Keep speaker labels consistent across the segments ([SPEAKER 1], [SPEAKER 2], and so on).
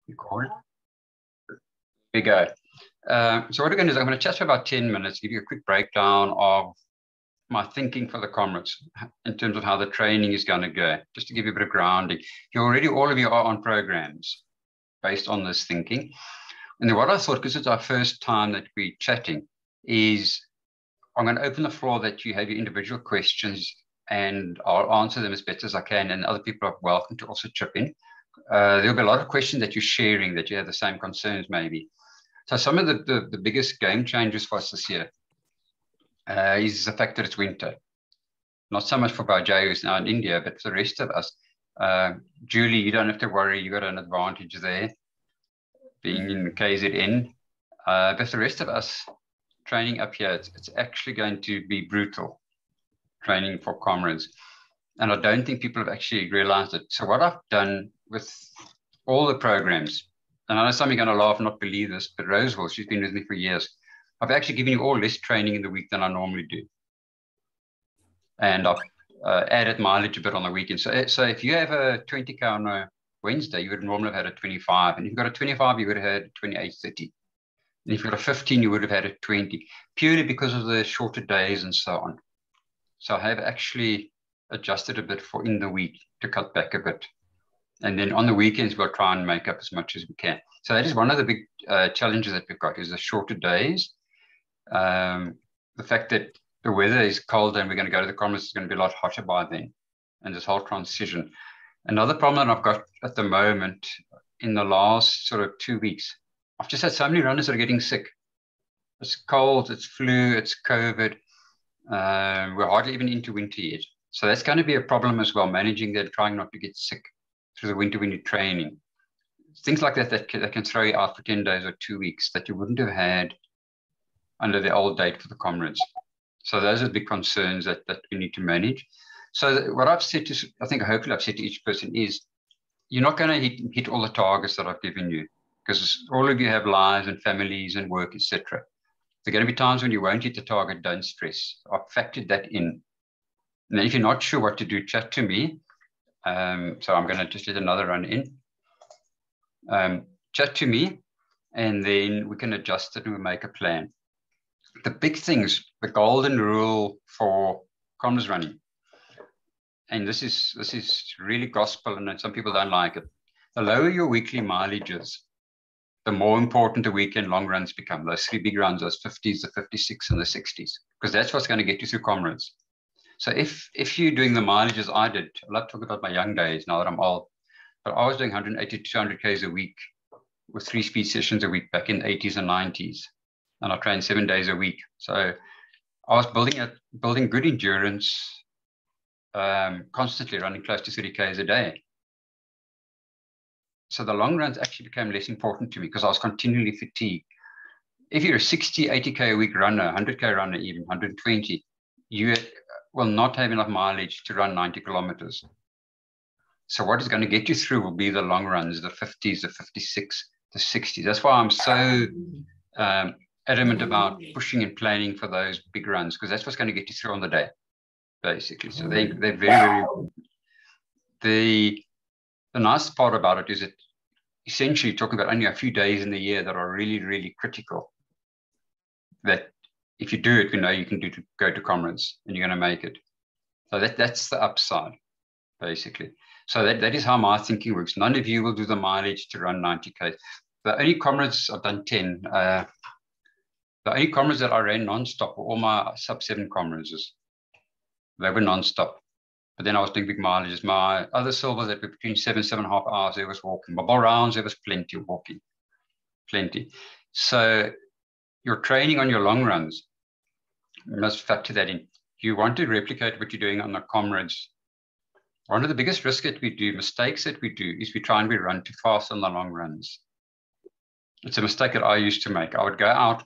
[SPEAKER 1] Record. Here we go. So what we're going to do is I'm going to chat for about 10 minutes, give you a quick breakdown of my thinking for the Comrades in terms of how the training is going to go, just to give you a bit of grounding. All of you are on programs based on this thinking. And then what I thought, because it's our first time that we're chatting, is I'm going to open the floor that you have your individual questions and I'll answer them as best as I can. And other people are welcome to also chip in. There'll be a lot of questions that you're sharing, that you have the same concerns maybe. So some of the biggest game changers for us this year is the fact that it's winter. Not so much for Bajay, who's now in India, but for the rest of us. Julie, you don't have to worry. You got an advantage there, being in KZN. But the rest of us, training up here, it's actually going to be brutal training for Comrades. And I don't think people have actually realized it. So what I've done with all the programs, and I know some are going to laugh and not believe this, but Roseville, she's been with me for years. I've actually given you all less training in the week than I normally do. And I've added mileage a bit on the weekend. So if you have a 20K on a Wednesday, you would normally have had a 25. And if you've got a 25, you would have had 28:30. And if you've got a 15, you would have had a 20, purely because of the shorter days and so on. So I have actually adjusted a bit for in the week to cut back a bit. And then on the weekends, we'll try and make up as much as we can. So that is one of the big challenges that we've got, is the shorter days. The fact that the weather is colder and we're going to go to the Comrades, is going to be a lot hotter by then. And this whole transition. Another problem that I've got at the moment in the last sort of 2 weeks, I've just had so many runners that are getting sick. It's cold, it's flu, it's COVID. We're hardly even into winter yet. So that's going to be a problem as well, managing that, trying not to get sick through the winter when you're training. Things like that can throw you out for 10 days or 2 weeks that you wouldn't have had under the old date for the Comrades. So those are the big concerns that we need to manage. So what I've said to, I think hopefully I've said to each person is, you're not going to hit all the targets that I've given you, because all of you have lives and families and work, etc. There are going to be times when you won't hit the target. Don't stress. I've factored that in. And if you're not sure what to do, chat to me. So I'm going to just let another run in. Chat to me, and then we can adjust it and we'll make a plan. The big things, the golden rule for Comrades running, and this is really gospel, and some people don't like it. The lower your weekly mileage is, the more important the weekend long runs become. Those 3 big runs, those 50s, the 56, and the 60s, because that's what's going to get you through Comrades. So if you're doing the mileages I did, I love to talk about my young days now that I'm old, but I was doing 180 to 200 Ks a week with 3 speed sessions a week back in the 80s and 90s. And I trained 7 days a week. So I was building good endurance, constantly running close to 30 Ks a day. So the long runs actually became less important to me because I was continually fatigued. If you're a 60, 80K a week runner, 100K runner, even 120, you will not have enough mileage to run 90 kilometers. So what is going to get you through will be the long runs, the 50s, the 56, the 60s. That's why I'm so adamant about pushing and planning for those big runs, because that's what's going to get you through on the day, basically. So they're very, very important. The nice part about it is that essentially you're talking about only a few days in the year that are really, really critical. That if you do it, we know you can go to Comrades and you're going to make it. So that's the upside, basically. So that is how my thinking works. None of you will do the mileage to run 90K. The only Comrades, I've done 10. The only Comrades that I ran non-stop were all my sub-7 Comrades. They were non-stop. But then I was doing big mileages. My other silvers that were between 7.5 hours, there was walking. My ball rounds, there was plenty of walking. Plenty. So your training on your long runs, you must factor that in. You want to replicate what you're doing on the Comrades. One of the biggest risks that we do, mistakes that we do, is we try and we run too fast on the long runs. It's a mistake that I used to make. I would go out.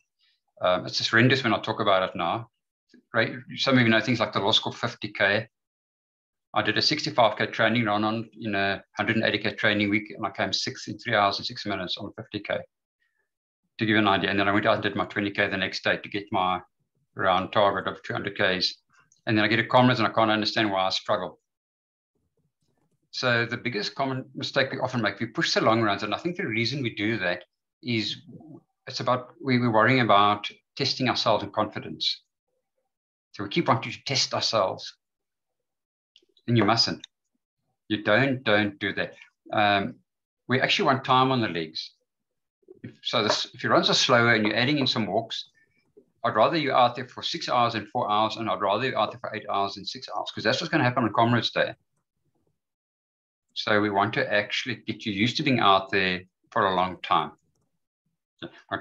[SPEAKER 1] It's just horrendous when I talk about it now. Right? Some of you know things like the law school 50K. I did a 65K training run in a 180K training week, and I came 6 in 3 hours and 6 minutes on 50K, to give you an idea. And then I went out and did my 20K the next day to get my round target of 200Ks. And then I get a Comrades and I can't understand why I struggle. So the biggest common mistake we often make, we push the long runs. And I think the reason we do that is we're worrying about testing ourselves in confidence. So we keep wanting to test ourselves. And you mustn't. You don't do that. We actually want time on the legs. If your runs are slower and you're adding in some walks, I'd rather you're out there for 6 hours and 4 hours, and I'd rather you're out there for 8 hours and 6 hours, because that's what's going to happen on Comrades Day. So we want to actually get you used to being out there for a long time.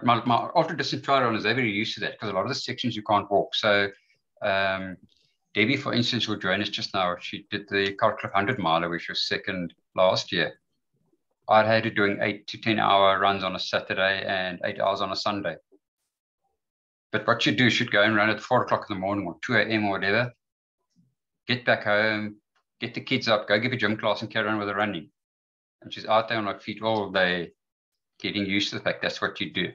[SPEAKER 1] My ultra-distance trail runners, they're very used to that, because a lot of the sections you can't walk. So Debbie, for instance, will join us just now. She did the Carcliff 100 miler, which was second last year. I'd had to doing 8 to 10 hour runs on a Saturday and 8 hours on a Sunday. But what you do, you should go and run at 4 o'clock in the morning or 2 a.m. or whatever. Get back home, get the kids up, go give a gym class and carry on with the running. And she's out there on her feet all day, getting used to the fact that's what you do.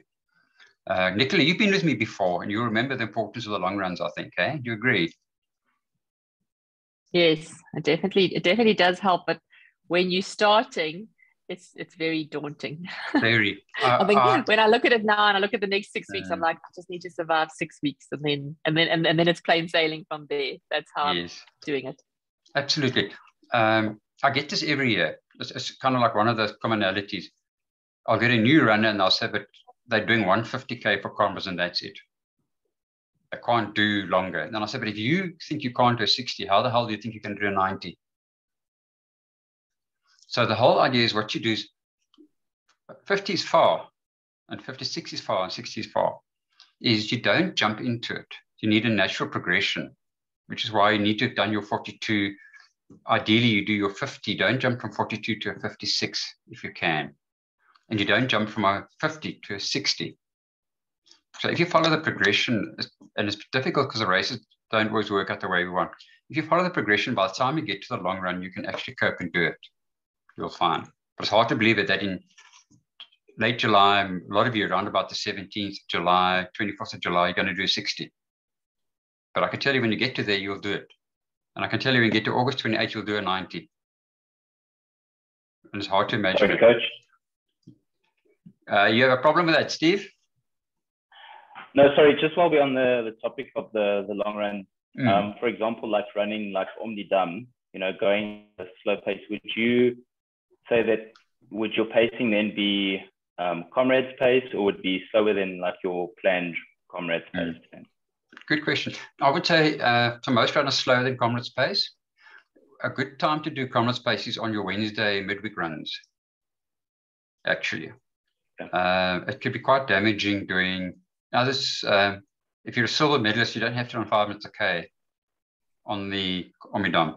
[SPEAKER 1] Nicola, you've been with me before, and you remember the importance of the long runs, I think, eh? Do you agree?
[SPEAKER 2] Yes, it definitely does help. But when you're starting, it's very daunting.
[SPEAKER 1] Very.
[SPEAKER 2] I think when I look at it now and I look at the next 6 weeks, I'm like, I just need to survive 6 weeks, and then it's plain sailing from there. That's how I'm doing it.
[SPEAKER 1] Absolutely. I get this every year. It's kind of like one of those commonalities. I'll get a new runner and I'll say, but they're doing 150K for Comrades and that's it. I can't do longer. And then I say, but if you think you can't do a 60, how the hell do you think you can do a 90? So the whole idea is what you do is 50 is far, and 56 is far, and 60 is far, is you don't jump into it. You need a natural progression, which is why you need to have done your 42. Ideally, you do your 50. Don't jump from 42 to a 56 if you can. And you don't jump from a 50 to a 60. So if you follow the progression, and it's difficult because the races don't always work out the way we want. If you follow the progression, by the time you get to the long run, you can actually cope and do it. You'll find. But it's hard to believe it that in late July, a lot of you around about the 17th of July, 24th of July, you're going to do 60. But I can tell you when you get to there, you'll do it. And I can tell you when you get to August 28th, you'll do a 90. And it's hard to imagine.
[SPEAKER 3] Sorry, Coach.
[SPEAKER 1] You have a problem with that, Steve?
[SPEAKER 3] No, sorry, just while we're on the topic of the long run, for example, like running like Omnidam, going at a slow pace, would you say that, would your pacing then be Comrades pace, or would be slower than like your planned Comrades pace?
[SPEAKER 1] Good question. I would say for most runners, slower than Comrades pace. A good time to do Comrades pace is on your Wednesday midweek runs, actually. It could be quite damaging doing, now this, if you're a silver medalist, you don't have to run 5 minutes a K on the Omnidam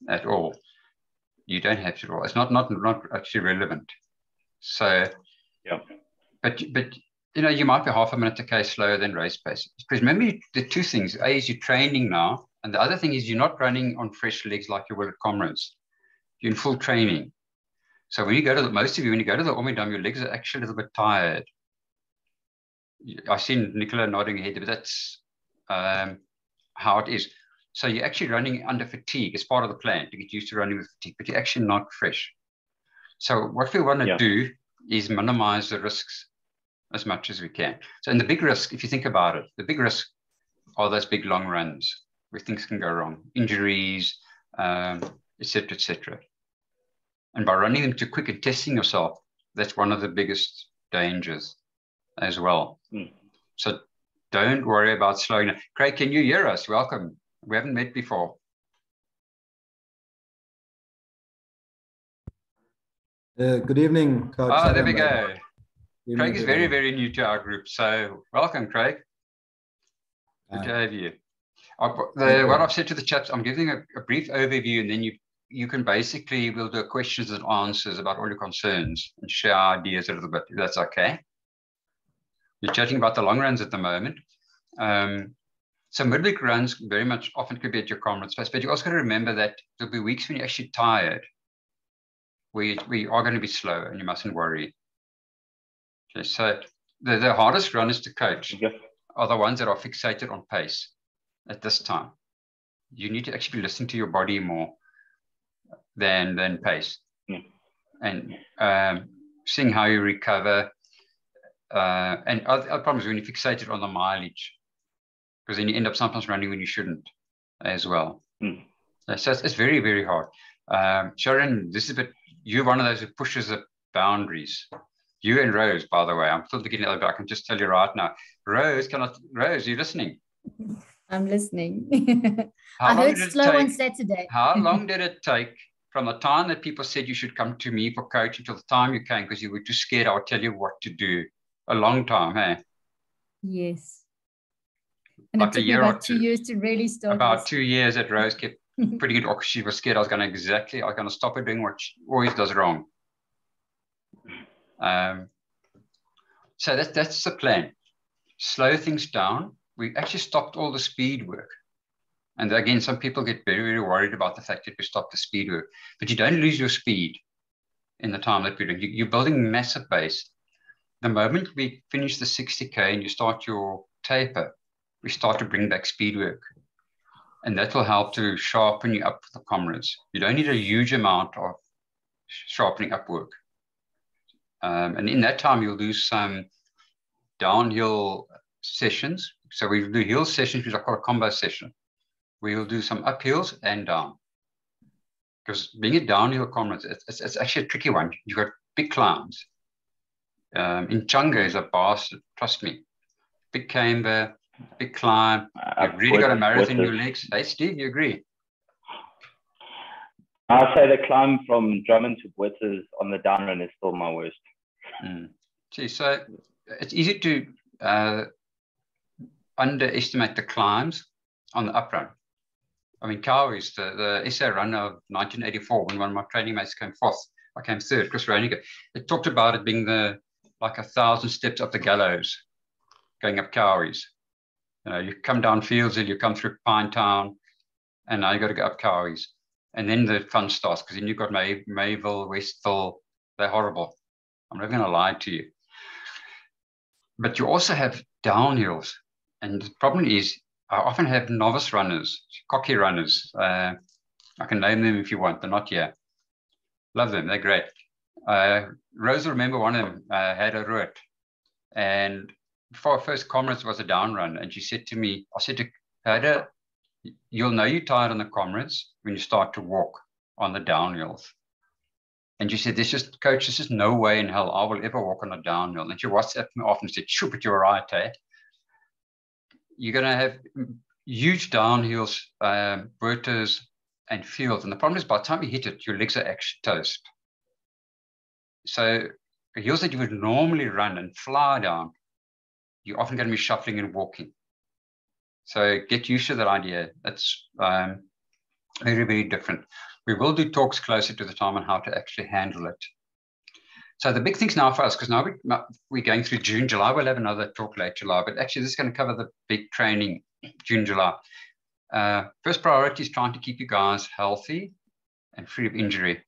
[SPEAKER 1] at all. You don't have to at all. It's not actually relevant. So,
[SPEAKER 3] yeah.
[SPEAKER 1] But you might be half a minute a K slower than race pace. Because remember the two things. A is you're training now, and the other thing is you're not running on fresh legs like you will at Comrades. You're in full training. So when you go to most of you, when you go to the Omnidam, your legs are actually a little bit tired. I've seen Nicola nodding her head, but that's how it is. So you're actually running under fatigue. It's part of the plan to get used to running with fatigue, but you're actually not fresh. So what we want to do is minimize the risks as much as we can. So in the big risk, if you think about it, the big risk are those big long runs where things can go wrong, injuries, etc., etc. And by running them too quick and testing yourself, that's one of the biggest dangers as well. So don't worry about slowing down. Craig, can you hear us? Welcome. We haven't met before.
[SPEAKER 4] Good evening, Coach.
[SPEAKER 1] Ah, there we go. Craig is very, very new to our group. So welcome, Craig. Good to have you. What I've said to the chaps, I'm giving a brief overview, and then you can basically, we'll do questions and answers about all your concerns and share ideas a little bit, if that's okay. You're chatting about the long runs at the moment. So midweek runs very much often could be at your Comrades pace, but you also got to remember that there'll be weeks when you're actually tired, where we are going to be slow, and you mustn't worry. Okay, so the hardest runners to coach are the ones that are fixated on pace at this time. You need to actually be listening to your body more. than pace.
[SPEAKER 3] Yeah.
[SPEAKER 1] And seeing how you recover. And other problems when you fixate it on the mileage, because then you end up sometimes running when you shouldn't as well. So it's very, very hard. Sharon, this is a bit, you're one of those who pushes the boundaries. You and Rose, by the way, I'm still beginning to, I can just tell you right now. Rose, you listening?
[SPEAKER 5] I'm listening. I heard slow on Saturday.
[SPEAKER 1] How long did it take from the time that people said you should come to me for coaching till the time you came because you were too scared I would tell you what to do? A long time, hey?
[SPEAKER 5] Yes. And
[SPEAKER 1] like
[SPEAKER 5] it took me about 2 years to really start.
[SPEAKER 1] About 2 years that Rose kept putting it off. She was scared I was going to stop her doing what she always does wrong. So that's the plan. Slow things down. We actually stopped all the speed work. And again, some people get very, very worried about the fact that we stopped the speed work. But you don't lose your speed in the time that we're doing. You're building massive base. The moment we finish the 60K and you start your taper, we start to bring back speed work. And that will help to sharpen you up for the Comrades. You don't need a huge amount of sharpening up work. And in that time, you'll do some downhill sessions. So we do hill sessions, which I call a combo session. We will do some uphills and down. Because being a downhill Comrades, it's actually a tricky one. You've got big climbs. In Chunga is a bastard, trust me. Big camber, big climb. You've really got a marathon in your legs. Hey, Steve, you agree?
[SPEAKER 3] I'll say the climb from Drummond to Bottas on the down run is still my worst.
[SPEAKER 1] See, so it's easy to underestimate the climbs on the up run. I mean, Cowies, the SA run of 1984, when one of my training mates came fourth, I came third, Chris Reiniger. It talked about it being like 1,000 steps up the gallows, going up Cowies. You come down Fieldshill, you come through Pinetown, and now you got to go up Cowies. And then the fun starts, because then you've got Mayville, Westville. They're horrible. I'm not going to lie to you. But you also have downhills. And the problem is, I often have novice runners, cocky runners. I can name them if you want. They're not here. Love them. They're great. Rose will remember one of them had a route. And before our first Comrades was a down run. And she said to me, I said to Hada, you'll know you're tired on the Comrades when you start to walk on the downhills. And she said, Coach, this is no way in hell I will ever walk on a downhill. And she WhatsApped me off and said, sure, but you're right, eh? You're going to have huge downhills, Bertas and fields. And the problem is by the time you hit it, your legs are actually toast. So the hills that you would normally run and fly down, you're often going to be shuffling and walking. So get used to that idea. That's very, very different. We will do talks closer to the time on how to actually handle it. So the big things now for us, because now we're going through June, July, we'll have another talk late July, but actually this is going to cover the big training, June, July. First priority is trying to keep you guys healthy and free of injury.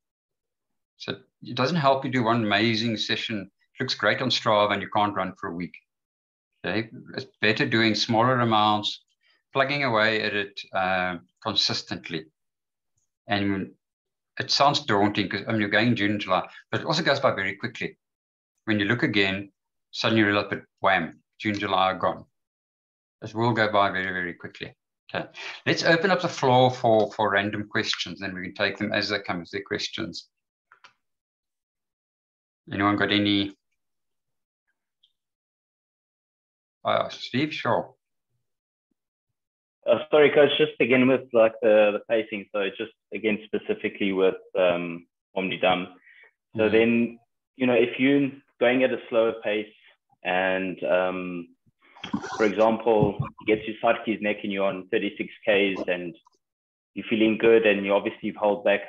[SPEAKER 1] So it doesn't help you do one amazing session. It looks great on Strava and you can't run for a week. Okay? It's better doing smaller amounts, plugging away at it consistently. And it sounds daunting because you're going June, July, but it also goes by very quickly. When you look again, suddenly you realize, but wham, June, July are gone. This will go by very, very quickly. Okay, let's open up the floor for random questions, and we can take them as they come, as their questions. Anyone got any? Steve, sure.
[SPEAKER 3] Sorry, Coach, just again with like the pacing. So just again, specifically with Omnidam. So then, if you're going at a slower pace and, for example, you get to Sarki's neck and you're on 36 Ks and you're feeling good and you obviously held back,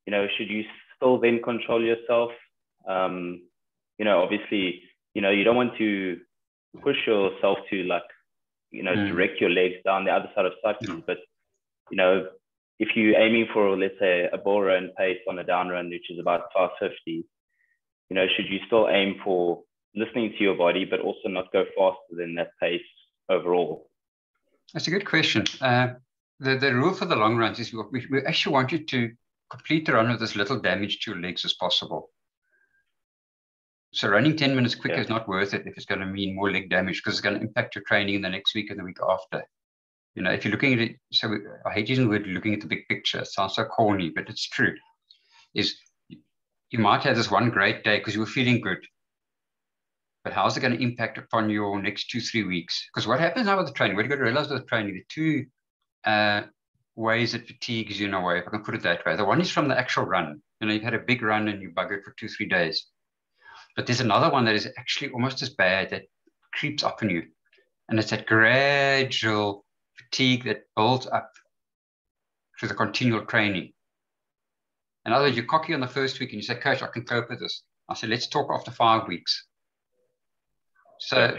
[SPEAKER 3] should you still then control yourself? Obviously, you don't want to push yourself to like, direct your legs down the other side of cycling. But, if you're aiming for, let's say, a bull run pace on a down run, which is about 550, should you still aim for listening to your body, but also not go faster than that pace overall?
[SPEAKER 1] That's a good question. The rule for the long runs is we actually want you to complete the run with as little damage to your legs as possible. So running 10 minutes quicker is not worth it if it's going to mean more leg damage, because it's going to impact your training in the next week and the week after. You know, if you're looking at it, so I hate using the word looking at the big picture. It sounds so corny, but it's true. Is you might have this one great day because you were feeling good, but how's it going to impact upon your next 2-3 weeks? Because what happens now with the training, what you've got to realize with the training, the two ways that fatigues you in a way, if I can put it that way. The one is from the actual run. You know, you've had a big run and you buggered for 2-3 days. But there's another one that is actually almost as bad that creeps up on you. And it's that gradual fatigue that builds up through the continual training. In other words, you're cocky on the first week and you say, Coach, I can cope with this. I said, let's talk after 5 weeks. So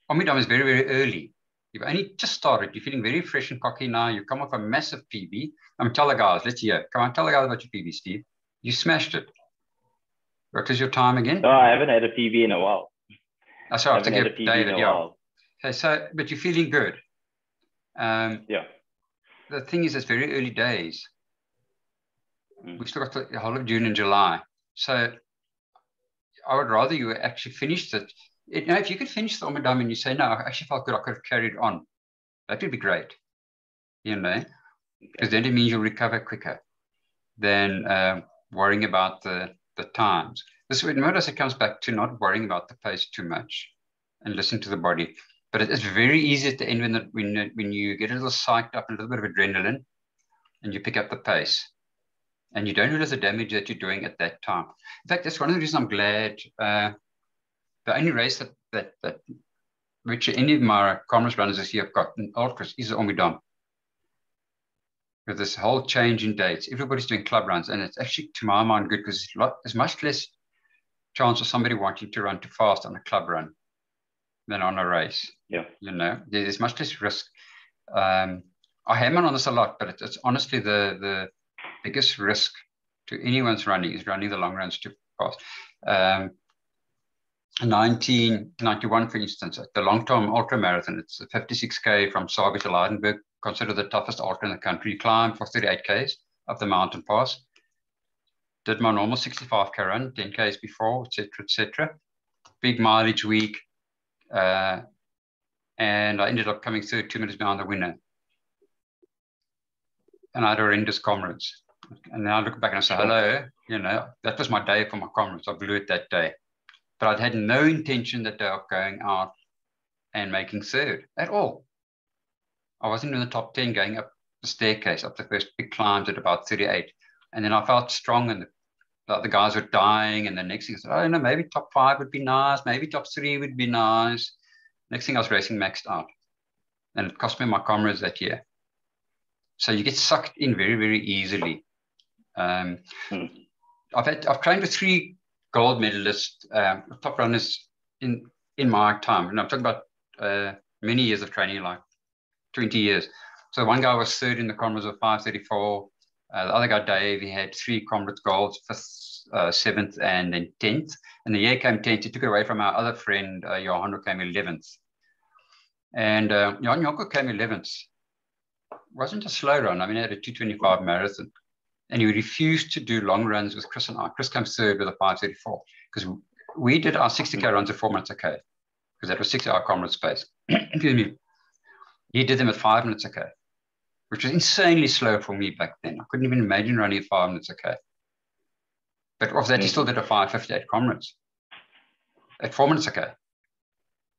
[SPEAKER 1] Omidam is very, very early. You've only just started. You're feeling very fresh and cocky now. You come off a massive PB. Tell the guys, let's hear. Come on, tell the guys about your PB, Steve. You smashed it. What was your time again?
[SPEAKER 3] No, I haven't had a PB in a while.
[SPEAKER 1] Oh, sorry, I have to give David, Okay, so, but you're feeling good.
[SPEAKER 3] The
[SPEAKER 1] thing is, it's very early days. We've still got the whole of June and July. So I would rather you actually finished it. You know, if you could finish the Omidam and you say, no, I actually felt good, I could have carried on. That would be great. You know, because then it means you'll recover quicker than worrying about the times. This would notice it comes back to not worrying about the pace too much and listen to the body. But it's very easy at the end when you get a little psyched up and a little bit of adrenaline and you pick up the pace. And you don't realize the damage that you're doing at that time. In fact, that's one of the reasons I'm glad. The only race that which any of my Comrades runners this year have got in ultras is the Omidam. With this whole change in dates, everybody's doing club runs, and it's actually, to my mind, good because there's much less chance of somebody wanting to run too fast on a club run than on a race.
[SPEAKER 3] Yeah,
[SPEAKER 1] you know, there's much less risk. I hammer on this a lot, but it's honestly the biggest risk to anyone's running is running the long runs too fast. 1991, for instance, at the long-term ultra marathon, it's a 56K from Sabi to Leidenburg, considered the toughest ultra in the country. Climbed for 38Ks up the mountain pass. Did my normal 65K run, 10Ks before, etc., etc. Big mileage week. And I ended up coming third, 2 minutes behind the winner. And I had horrendous Comrades. And now I look back and I say, hello, you know, that was my day for my Comrades. I blew it that day. But I'd had no intention that day of going out and making third at all. I wasn't in the top 10 going up the staircase, up the first big climbs at about 38. And then I felt strong and the guys were dying. And the next thing I said, oh, no, maybe top 5 would be nice. Maybe top 3 would be nice. Next thing I was racing maxed out. And it cost me my Comrades that year. So you get sucked in very, very easily. I've trained with 3 gold medalists, top runners in my time. And I'm talking about many years of training, like 20 years. So one guy was third in the Comrades of 5:34. The other guy, Dave, he had 3 Comrades golds, 5th, 7th, and then 10th. And the year came 10th. He took it away from our other friend, Johan, who came 11th. And Johan Jonko came 11th. Wasn't a slow run. I mean, he had a 2:25 marathon. And he refused to do long runs with Chris and I. Chris came third with a 5:34 because we did our 60K runs at 4 minutes a K because that was 6-hour Comrades pace. He did them at 5 minutes a K, which was insanely slow for me back then. I couldn't even imagine running at 5 minutes a K. But of that, he still did a 5:58 Comrades at 4 minutes a K.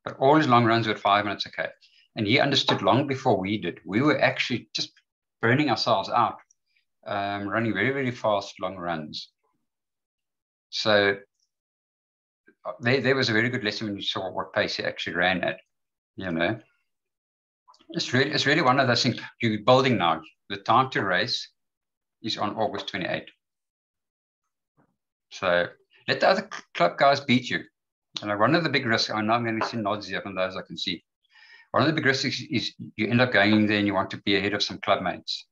[SPEAKER 1] But all his long runs were at 5 minutes a K. And he understood long before we did. We were actually just burning ourselves out. Running very, very fast long runs. So there was a very good lesson when you saw what pace he actually ran at. You know, it's really one of those things. You're building now. The time to race is on August 28. So let the other club guys beat you. And one of the big risks, I know I'm going to see nods here from those I can see. One of the big risks is you end up going there and you want to be ahead of some club mates.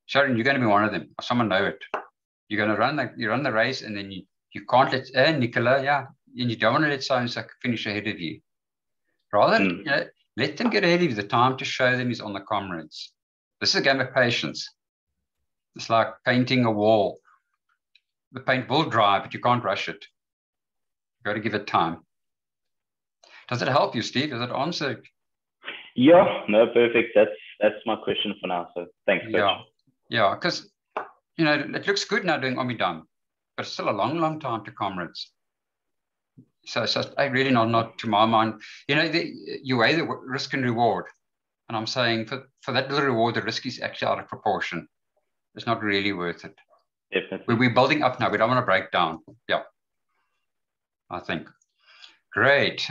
[SPEAKER 1] Sharon, you're going to be one of them. Someone know it. You're going to run the race, and then you can't let Nicola, and you don't want to let so-and-so finish ahead of you. Rather, you know, let them get ahead of you. The time to show them is on the Comrades. This is a game of patience. It's like painting a wall the paint will dry, but you can't rush it. You've got to give it time. Does it help you, Steve? Does it answer?
[SPEAKER 3] Yeah, no, perfect. That's my question for now. So thanks, Coach.
[SPEAKER 1] Yeah, because it looks good now doing Omidam, but it's still a long, long time to Comrades. So I really not to my mind. You weigh the risk and reward, and I'm saying for that little reward, the risk is actually out of proportion. It's not really worth it.
[SPEAKER 3] Definitely.
[SPEAKER 1] We're building up now. We don't want to break down. Yeah, I think. Great.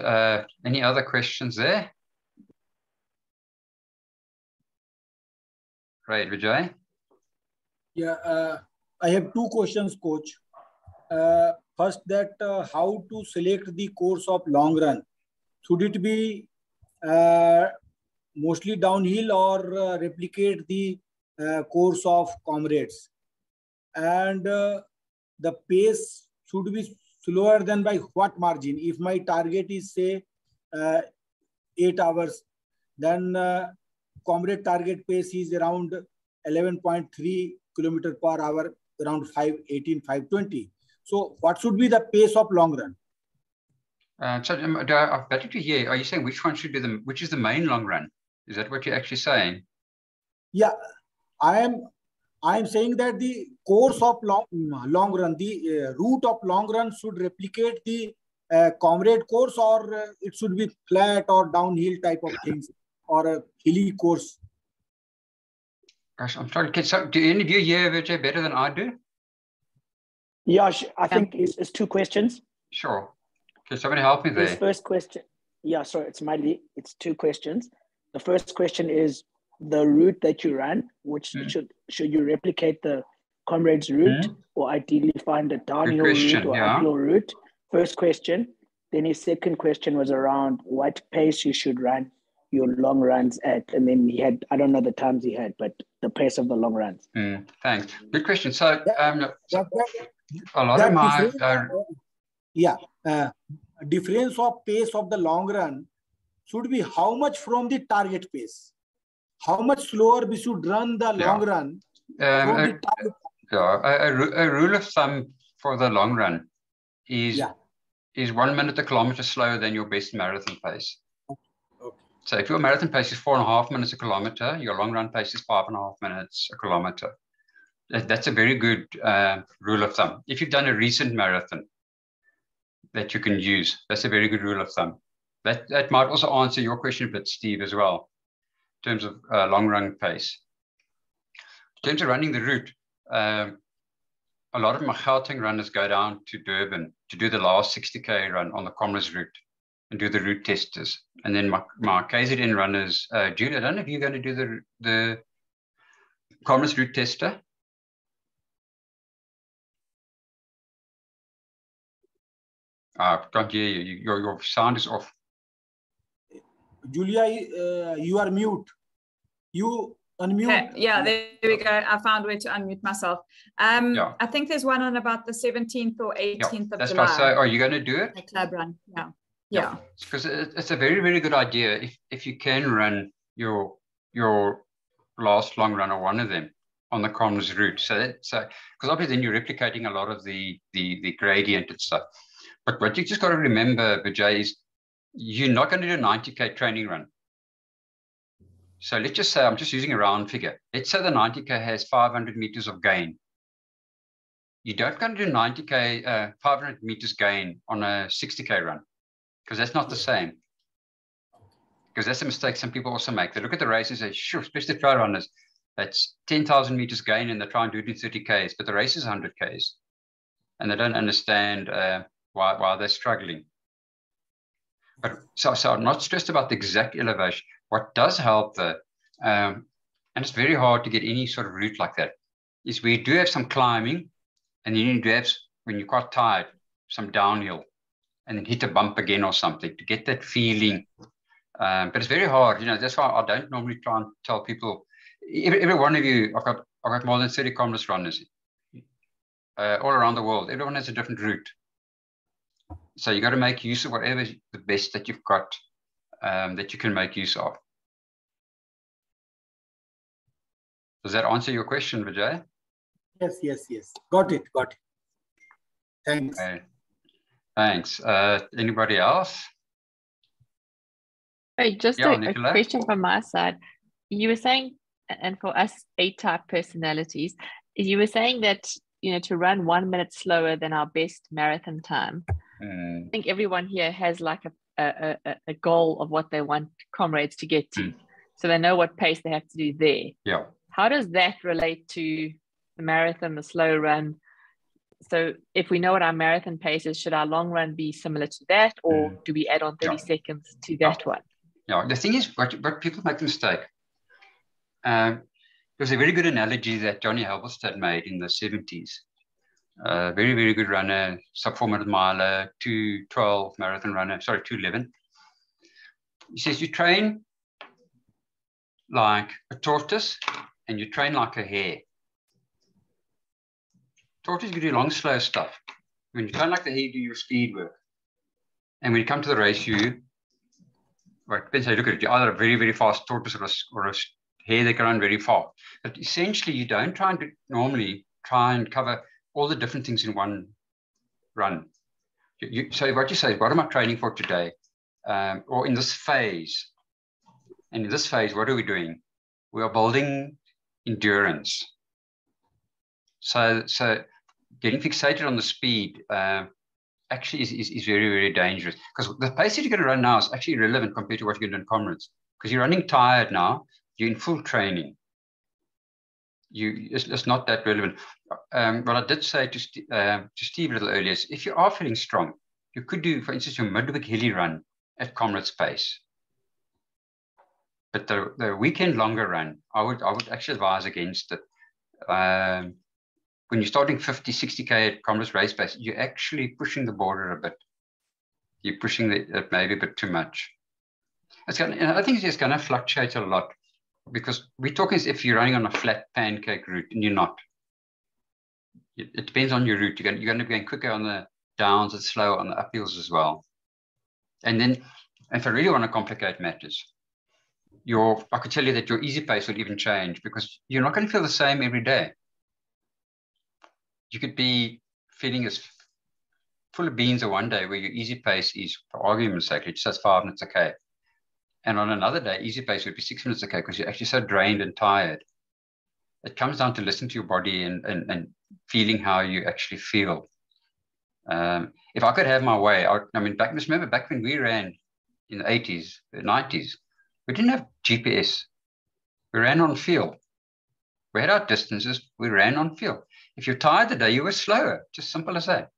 [SPEAKER 1] Any other questions there? Great, Vijay.
[SPEAKER 6] Yeah, I have two questions, Coach. First, that how to select the course of long run? Should it be mostly downhill or replicate the course of Comrades? And the pace should be slower than by what margin? If my target is say 8 hours, then Comrade target pace is around 11.3 kilometer per hour, around 5:18, 5:20. So what should be the pace of long run?
[SPEAKER 1] So I've better to hear. Are you saying which one should be which is the main long run? Is that what you're actually saying?
[SPEAKER 6] Yeah, I am saying that the course of long run, the route of long run should replicate the Comrade course, or it should be flat or downhill type of things, or a hilly course.
[SPEAKER 1] Gosh, I'm sorry. Do any of you hear Vijay better than I do?
[SPEAKER 7] Yeah, I think it's two questions.
[SPEAKER 1] Sure. Can somebody help me there?
[SPEAKER 7] His first question. Yeah, sorry, it's Miley. It's two questions. The first question is the route that you run, which should you replicate the Comrades route, or ideally find a downhill route or uphill route? First question. Then his second question was around what pace you should run your long runs at, and then he had, I don't know the times he had, but the pace of the long runs.
[SPEAKER 1] Thanks. Good question. So, a lot of my
[SPEAKER 6] difference of pace of the long run should be how much from the target pace, how much slower we should run the long run from the target.
[SPEAKER 1] A rule of thumb for the long run is 1 minute a kilometer slower than your best marathon pace. So if your marathon pace is 4.5 minutes a kilometer, your long run pace is 5.5 minutes a kilometer. That's a very good rule of thumb. If you've done a recent marathon that you can use, that's a very good rule of thumb. That might also answer your question a bit, Steve, as well, in terms of long run pace. In terms of running the route, a lot of my Gauteng runners go down to Durban to do the last 60K run on the Comrades route and do the route testers. And then my KZN runners, Julia, I don't know if you're going to do the Comrades route tester. I can't hear you. Your sound is off.
[SPEAKER 6] Julia, you are mute. You unmute.
[SPEAKER 8] Okay. Yeah, there we go. I found a way to unmute myself. I think there's one on about the 17th or 18th of July.
[SPEAKER 1] So are you going to do it?
[SPEAKER 8] A club run. Yeah.
[SPEAKER 1] Because it's a very, very good idea if you can run your last long run or one of them on the Comrades route. So because obviously then you're replicating a lot of the gradient and stuff. But what you just got to remember, Vijay, is you're not going to do a 90K training run. So let's just say, I'm just using a round figure. Let's say the 90K has 500 meters of gain. You don't going to do 90K, 500 meters gain on a 60K run, because that's not the same. Because that's a mistake some people also make. They look at the race and say, sure, especially trail runners, that's 10,000 meters gain and they try and do it in 30Ks, but the race is 100Ks. And they don't understand why they're struggling. But so I'm not stressed about the exact elevation. What does help though, and it's very hard to get any sort of route like that, is we do have some climbing, and then you do have, when you're quite tired, some downhill, and then hit a bump again or something to get that feeling. But it's very hard, that's why I don't normally try and tell people, every one of you, I've got more than 30 Comrades runners all around the world. Everyone has a different route. So you got to make use of whatever the best that you've got, that you can make use of. Does that answer your question, Vijay?
[SPEAKER 6] Yes. Got it. Thanks.
[SPEAKER 1] Thanks. Anybody else?
[SPEAKER 2] Hey, just a question from my side. You were saying, and for us A-type personalities, you were saying that, you know, to run 1 minute slower than our best marathon time. I think everyone here has like a goal of what they want Comrades to get to. So they know what pace they have to do there.
[SPEAKER 1] Yeah.
[SPEAKER 2] How does that relate to the marathon, the slow run? So if we know what our marathon pace is, should our long run be similar to that, or do we add on 30 seconds to that one?
[SPEAKER 1] Yeah, the thing is, what people make the mistake. There's a very good analogy that Johnny Halberstadt made in the 70s. Very, very good runner, sub 4 minute miler, 2:12 marathon runner, sorry, 2:11. He says you train like a tortoise and you train like a hare. Tortoise, you do long, slow stuff. When you train like the hare, you do your speed work. And when you come to the race, well, it depends how you look at it. You're either a very, very fast tortoise or a hare that can run very fast. But essentially, you don't normally try and cover all the different things in one run. So what you say is, what am I training for today? Or in this phase? And in this phase, what are we doing? We are building endurance. So getting fixated on the speed actually is very, very dangerous, because the pace that you're going to run now is actually irrelevant compared to what you're going to do in Comrades, because you're running tired now, you're in full training. It's not that relevant. What I did say to Steve a little earlier is, if you are feeling strong, you could do, for instance, your midweek hilly run at Comrades pace. But the weekend longer run, I would actually advise against it. When you're starting 50, 60K at Comrades race pace, you're actually pushing the border a bit. You're pushing it maybe a bit too much. I think it's going to fluctuate a lot, because we're talking as if you're running on a flat pancake route, and you're not. It depends on your route. You're going to be going quicker on the downs and slower on the uphills as well. And then, if I really want to complicate matters, I could tell you that your easy pace will even change, because you're not going to feel the same every day. You could be feeling as full of beans on one day where your easy pace is, for argument's sake, it says 5 minutes okay. And on another day, easy pace would be 6 minutes okay, because you're actually so drained and tired. It comes down to listening to your body and feeling how you actually feel. If I could have my way, remember back when we ran in the 80s, the 90s, we didn't have GPS. We ran on feel. We had our distances, we ran on feel. If you're tired today, you were slower, just simple as that.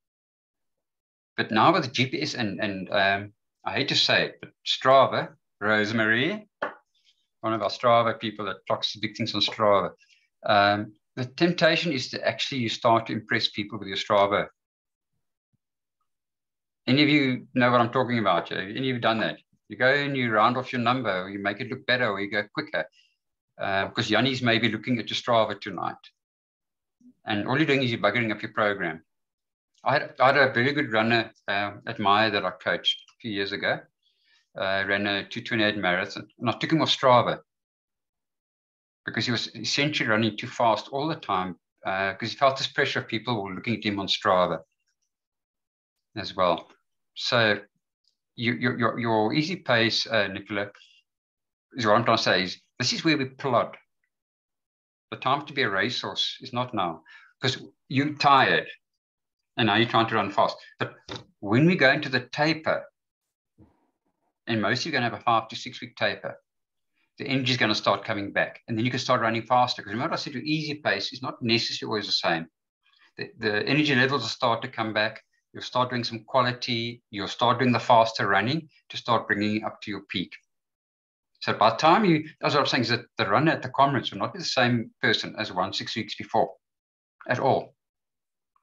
[SPEAKER 1] But now with GPS and I hate to say it, but Strava, Rosemary, one of our Strava people that talks big things on Strava, the temptation is to actually you start to impress people with your Strava. Any of you know what I'm talking about? Any of you done that? You go and you round off your number, or you make it look better, or you go quicker. Because Yanni's maybe looking at your Strava tonight. And all you're doing is you're buggering up your program. I had a very good runner at Maya that I coached a few years ago. Ran a 2:28 marathon. And I took him off Strava, because he was essentially running too fast all the time, because he felt this pressure of people were looking at him on Strava as well. So your easy pace, Nicola, is what I'm trying to say is, this is where we plod. The time to be a racehorse is not now, because you're tired and now you're trying to run fast. But when we go into the taper, and most of you are going to have a 5 to 6 week taper, the energy is going to start coming back, and then you can start running faster. Because remember, I said your easy pace is not necessarily always the same. The energy levels will start to come back. You'll start doing some quality. You'll start doing the faster running to start bringing you up to your peak. So by the time that's what I'm saying, is that the runner at the Comrades will not be the same person as 6 weeks before at all.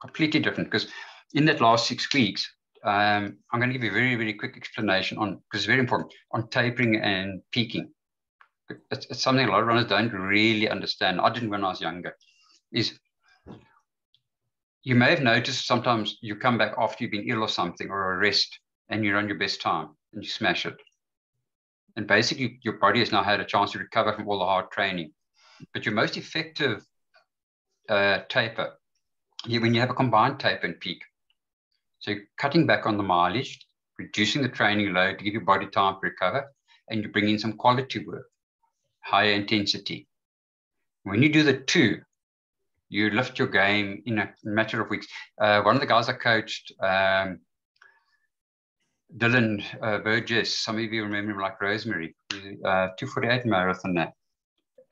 [SPEAKER 1] Completely different, because in that last 6 weeks, I'm going to give you a very, very quick explanation on, because it's very important, on tapering and peaking. It's something a lot of runners don't really understand. I didn't when I was younger. Is you may have noticed sometimes you come back after you've been ill or something, or a rest, and you run your best time and you smash it. And basically, your body has now had a chance to recover from all the hard training. But your most effective taper, when you have a combined taper and peak, So you're cutting back on the mileage, reducing the training load to give your body time to recover, and you bring in some quality work, higher intensity. When you do the two, you lift your game in a matter of weeks. One of the guys I coached, Dylan Burgess, some of you remember him like Rosemary, 248 marathon now.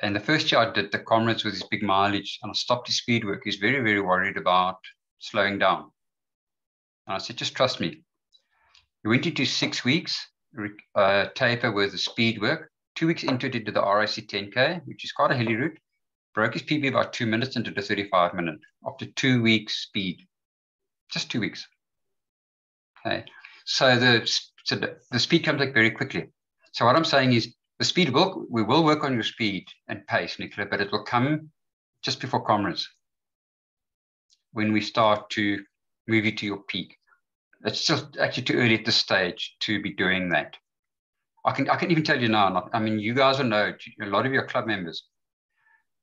[SPEAKER 1] And the first year I did the Comrades with his big mileage, and I stopped his speed work. He's very, very worried about slowing down. And I said, just trust me. We went into 6 weeks, taper with the speed work. 2 weeks into it, he did the RIC 10K, which is quite a hilly route. Broke his PB about 2 minutes and did a 35-minute after 2 weeks speed. Just 2 weeks. Okay. So the speed comes back very quickly. So what I'm saying is the speed we will work on your speed and pace, Nicola, but it will come just before Comrades when we start to move you to your peak. It's just actually too early at this stage to be doing that. I can even tell you now, I mean, you guys will know, a lot of your club members,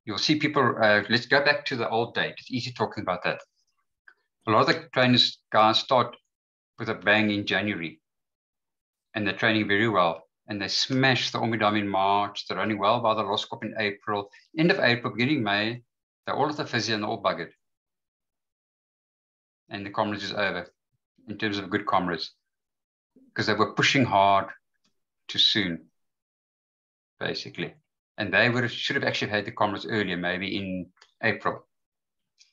[SPEAKER 1] you'll see people, let's go back to the old date. It's easy talking about that. A lot of the trainers, guys, start with a bang in January, and they're training very well, and they smash the Omidam in March. They're running well by the Loskop in April. End of April, beginning May, they're all at the physio and they're all buggered. And the Comrades is over in terms of good Comrades, because they were pushing hard too soon, basically. And they should have actually had the Comrades earlier, maybe in April.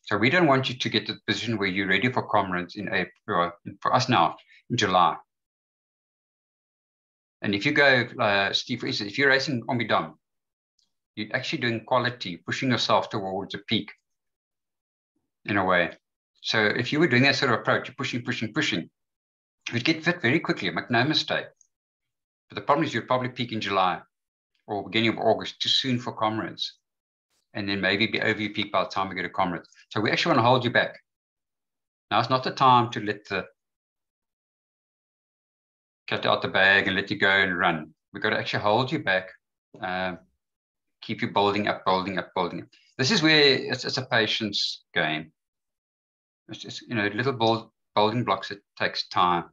[SPEAKER 1] So we don't want you to get to the position where you're ready for Comrades in April, for us now, in July. And if you go, Steve, for instance, if you're racing Omidam, you're actually doing quality, pushing yourself towards a peak in a way. So if you were doing that sort of approach, you're pushing, you'd get fit very quickly, make no mistake. But the problem is you'd probably peak in July or beginning of August, too soon for Comrades. And then maybe be over your peak by the time we get to Comrades. So we actually want to hold you back. Now it's not the time to let the cat out the bag and let you go and run. We've got to actually hold you back, keep you building up. This is where it's a patience game. It's just, little building blocks. It takes time.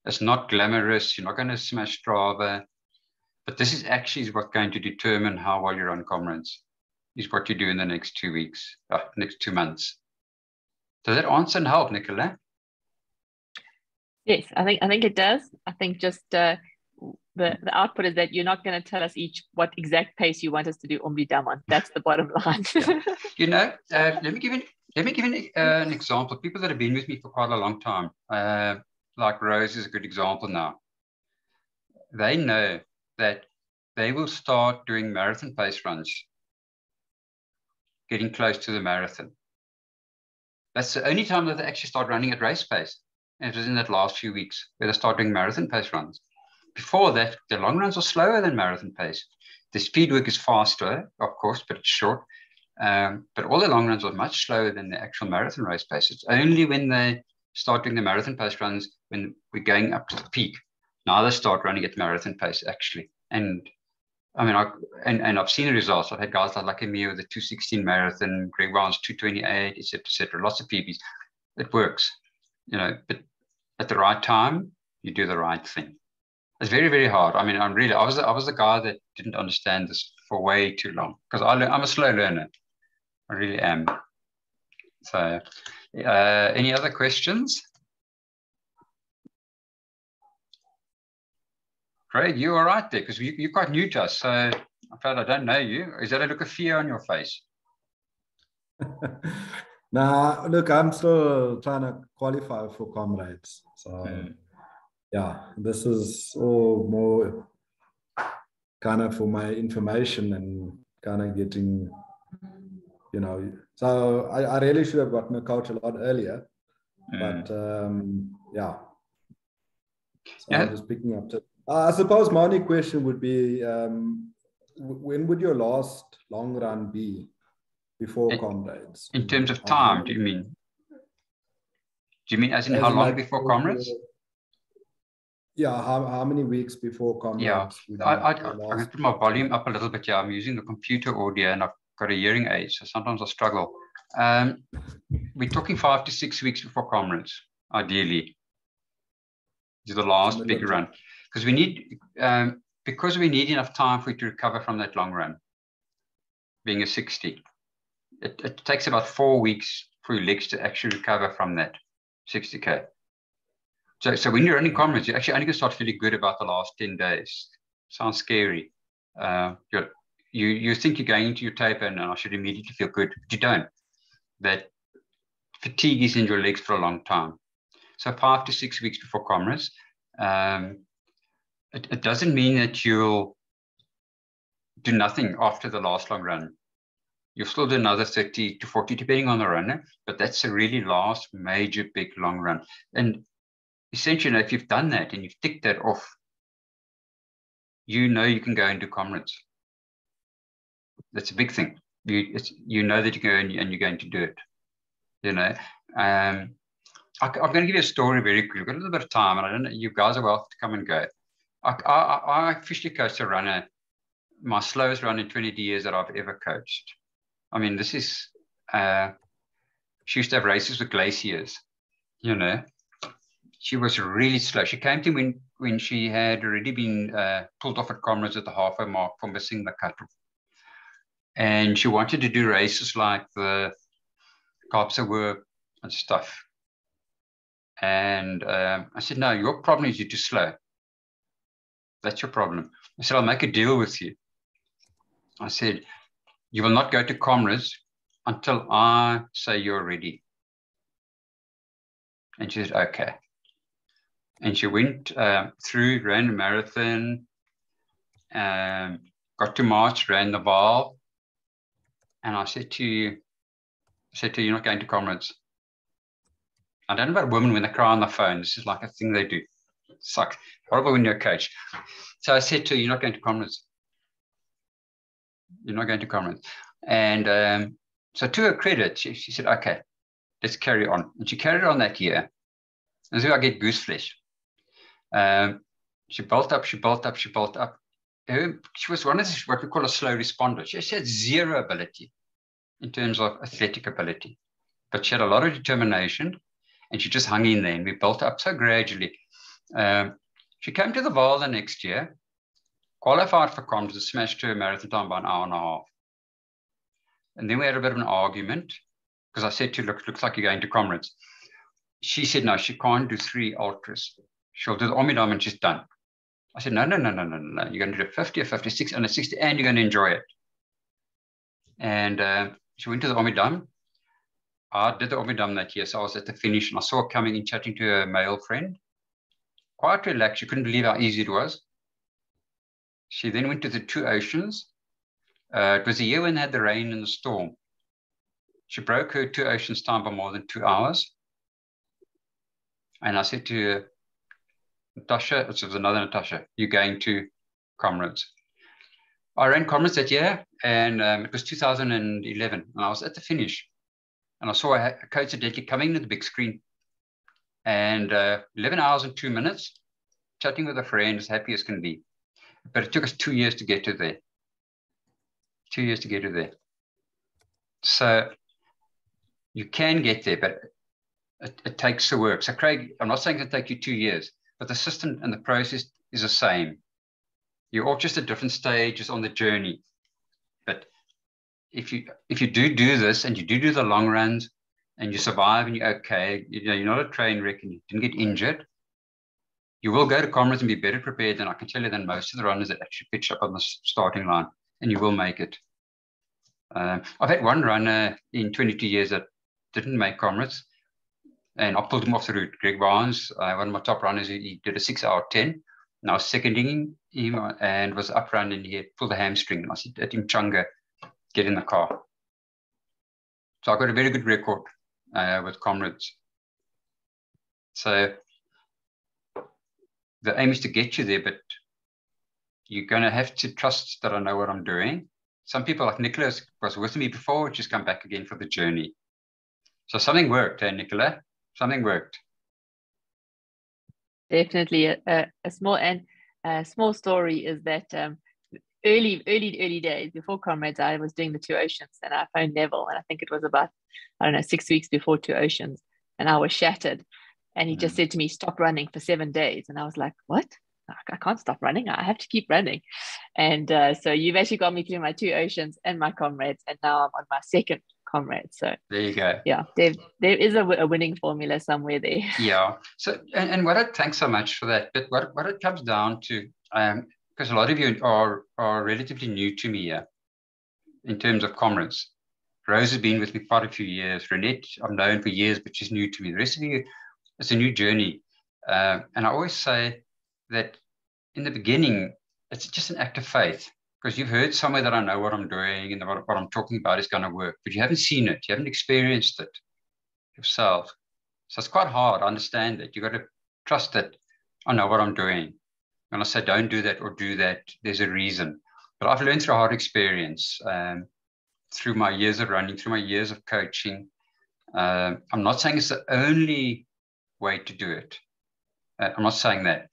[SPEAKER 1] It's not glamorous. You're not going to smash Strava. But this is actually what's going to determine how well you run Comrades, is what you do in the next 2 weeks, next 2 months. Does that answer and help, Nicola?
[SPEAKER 2] Yes, I think it does. I think just the output is that you're not going to tell us each what exact pace you want us to do Omidam on. That's the bottom line.
[SPEAKER 1] Yeah. Let me give you an example. People that have been with me for quite a long time, like Rose is a good example now. They know that they will start doing marathon pace runs, getting close to the marathon. That's the only time that they actually start running at race pace. And it was in that last few weeks where they start doing marathon pace runs. Before that, the long runs are slower than marathon pace. The speed work is faster, of course, but it's short. But all the long runs are much slower than the actual marathon race pace. It's only when they start doing the marathon pace runs when we're going up to the peak. Now they start running at marathon pace, actually. And I mean, I've seen the results. I've had guys like me with the 216 marathon, Greg Barnes 228, etc. Lots of PBs. It works, but at the right time, you do the right thing. It's very, very hard. I mean, I was the guy that didn't understand this for way too long, because I'm a slow learner. I really am. So, any other questions? Craig, you all right there? Because you're quite new to us, so I felt I don't know you. Is that a look of fear on your face?
[SPEAKER 4] Nah, look, I'm still trying to qualify for Comrades. So, yeah, this is all more kind of for my information and kind of getting, so I really should have gotten a coach a lot earlier. But, yeah. So I'm just picking up. I suppose my only question would be, when would your last long run be before Comrades?
[SPEAKER 1] In terms of time, do you mean? Do you mean as in how long before Comrades?
[SPEAKER 4] Yeah, how many weeks before Comrades?
[SPEAKER 1] Yeah, I can put my volume up a little bit. Yeah, I'm using the computer audio and I've got a hearing aid, so sometimes I struggle. We're talking 5 to 6 weeks before Comrades. ideally. Do the last big run. Because we need enough time for you to recover from that long run, being a 60. It takes about 4 weeks for your legs to actually recover from that 60K. So when you're running Comrades, you're actually only going to start feeling good about the last 10 days. Sounds scary. You think you're going into your taper and I should immediately feel good, but you don't. That fatigue is in your legs for a long time. So 5 to 6 weeks before Comrades. It doesn't mean that you'll do nothing after the last long run. You'll still do another 30 to 40, depending on the runner, but that's the really last major big long run. And essentially, if you've done that and you've ticked that off, you can go and do Comrades. That's a big thing. You know that you go and you're going to do it. I'm going to give you a story very quickly. We've got a little bit of time, and I don't know, you guys are welcome to come and go. I officially coached a runner, my slowest run in 20 years that I've ever coached. I mean, this is, she used to have races with glaciers, She was really slow. She came to me when she had already been pulled off at Comrades at the halfway mark for missing the cutoff. And she wanted to do races like the Kaapse and stuff. And I said, no, your problem is you're too slow. That's your problem. I said, I'll make a deal with you. I said, you will not go to Comrades until I say you're ready. And she said, okay. And she went through, ran a marathon, got to March, ran the Vaal. And I said to you, you're not going to Comrades. I don't know about women when they cry on the phone. This is like a thing they do. It's like horrible when you're a coach. So I said to her, you're not going to Comrades. You're not going to Comrades. And so to her credit, she said, okay, let's carry on. And she carried on that year. And so I get goose flesh. She built up. She was one of these, what we call a slow responder. She had zero ability in terms of athletic ability, but she had a lot of determination, and she just hung in there, and we built up so gradually. She came to the Vaal the next year, qualified for Comrades, and smashed her marathon time by an hour and a half. And then we had a bit of an argument, because I said to her, looks like you're going to Comrades. She said, no, she can't do 3 ultras. She'll do the Omidam and she's done. I said, no. You're going to do a 50, a 56, and a 60, and you're going to enjoy it. And she went to the Omidam. I did the Omidam that year, so I was at the finish, and I saw her coming in, chatting to a male friend. Quite relaxed. She couldn't believe how easy it was. She then went to the 2 Oceans. It was a year when they had the rain and the storm. She broke her 2 Oceans time by more than 2 hours. And I said to her, Natasha, this was another Natasha, you're going to Comrades. I ran Comrades that year, and it was 2011, and I was at the finish. And I saw a coincidentally coming to the big screen, and 11 hours and 2 minutes, chatting with a friend, as happy as can be. But it took us 2 years to get to there. 2 years to get to there. So you can get there, but it takes the work. So Craig, I'm not saying it can take you 2 years, but the system and the process is the same. You're all just at different stages on the journey. But if you do this, and you do the long runs, and you survive and you're okay, you're not a train wreck and you didn't get injured, you will go to Comrades and be better prepared than, I can tell you, than most of the runners that actually pitch up on the starting line, and you will make it. I've had one runner in 22 years that didn't make Comrades, and I pulled him off the route. Greg Barnes, one of my top runners, he did a 6-hour 10. And I was seconding him and was up running. He had pulled a hamstring. And I said at him, Chunga, get in the car. So I got a very good record with Comrades. So the aim is to get you there, but you're going to have to trust that I know what I'm doing. Some people like Nicola was with me before, just come back again for the journey. So something worked, Nicola? Something worked.
[SPEAKER 2] Definitely. A small story is that early days before Comrades, I was doing the 2 Oceans, and I phoned Neville, and I think it was about, 6 weeks before 2 Oceans, and I was shattered. And he just said to me, stop running for 7 days. And I was like, what? I can't stop running. I have to keep running. And so you've actually got me through my 2 oceans and my Comrades. And now I'm on my second Comrade. So
[SPEAKER 1] there you go.
[SPEAKER 2] Yeah, there is a winning formula somewhere there.
[SPEAKER 1] Yeah. So, and thanks so much for that. But what it comes down to, because a lot of you are relatively new to me here in terms of Comrades. Rose has been with me quite a few years. Renette, I've known for years, but she's new to me. The rest of you, it's a new journey. And I always say that in the beginning, it's just an act of faith, because you've heard somewhere that I know what I'm doing and what I'm talking about is going to work, but you haven't seen it. You haven't experienced it yourself. So it's quite hard. I understand that. You've got to trust that I know what I'm doing. When I say don't do that or do that, there's a reason. But I've learned through hard experience, through my years of running, through my years of coaching. I'm not saying it's the only way to do it. I'm not saying that.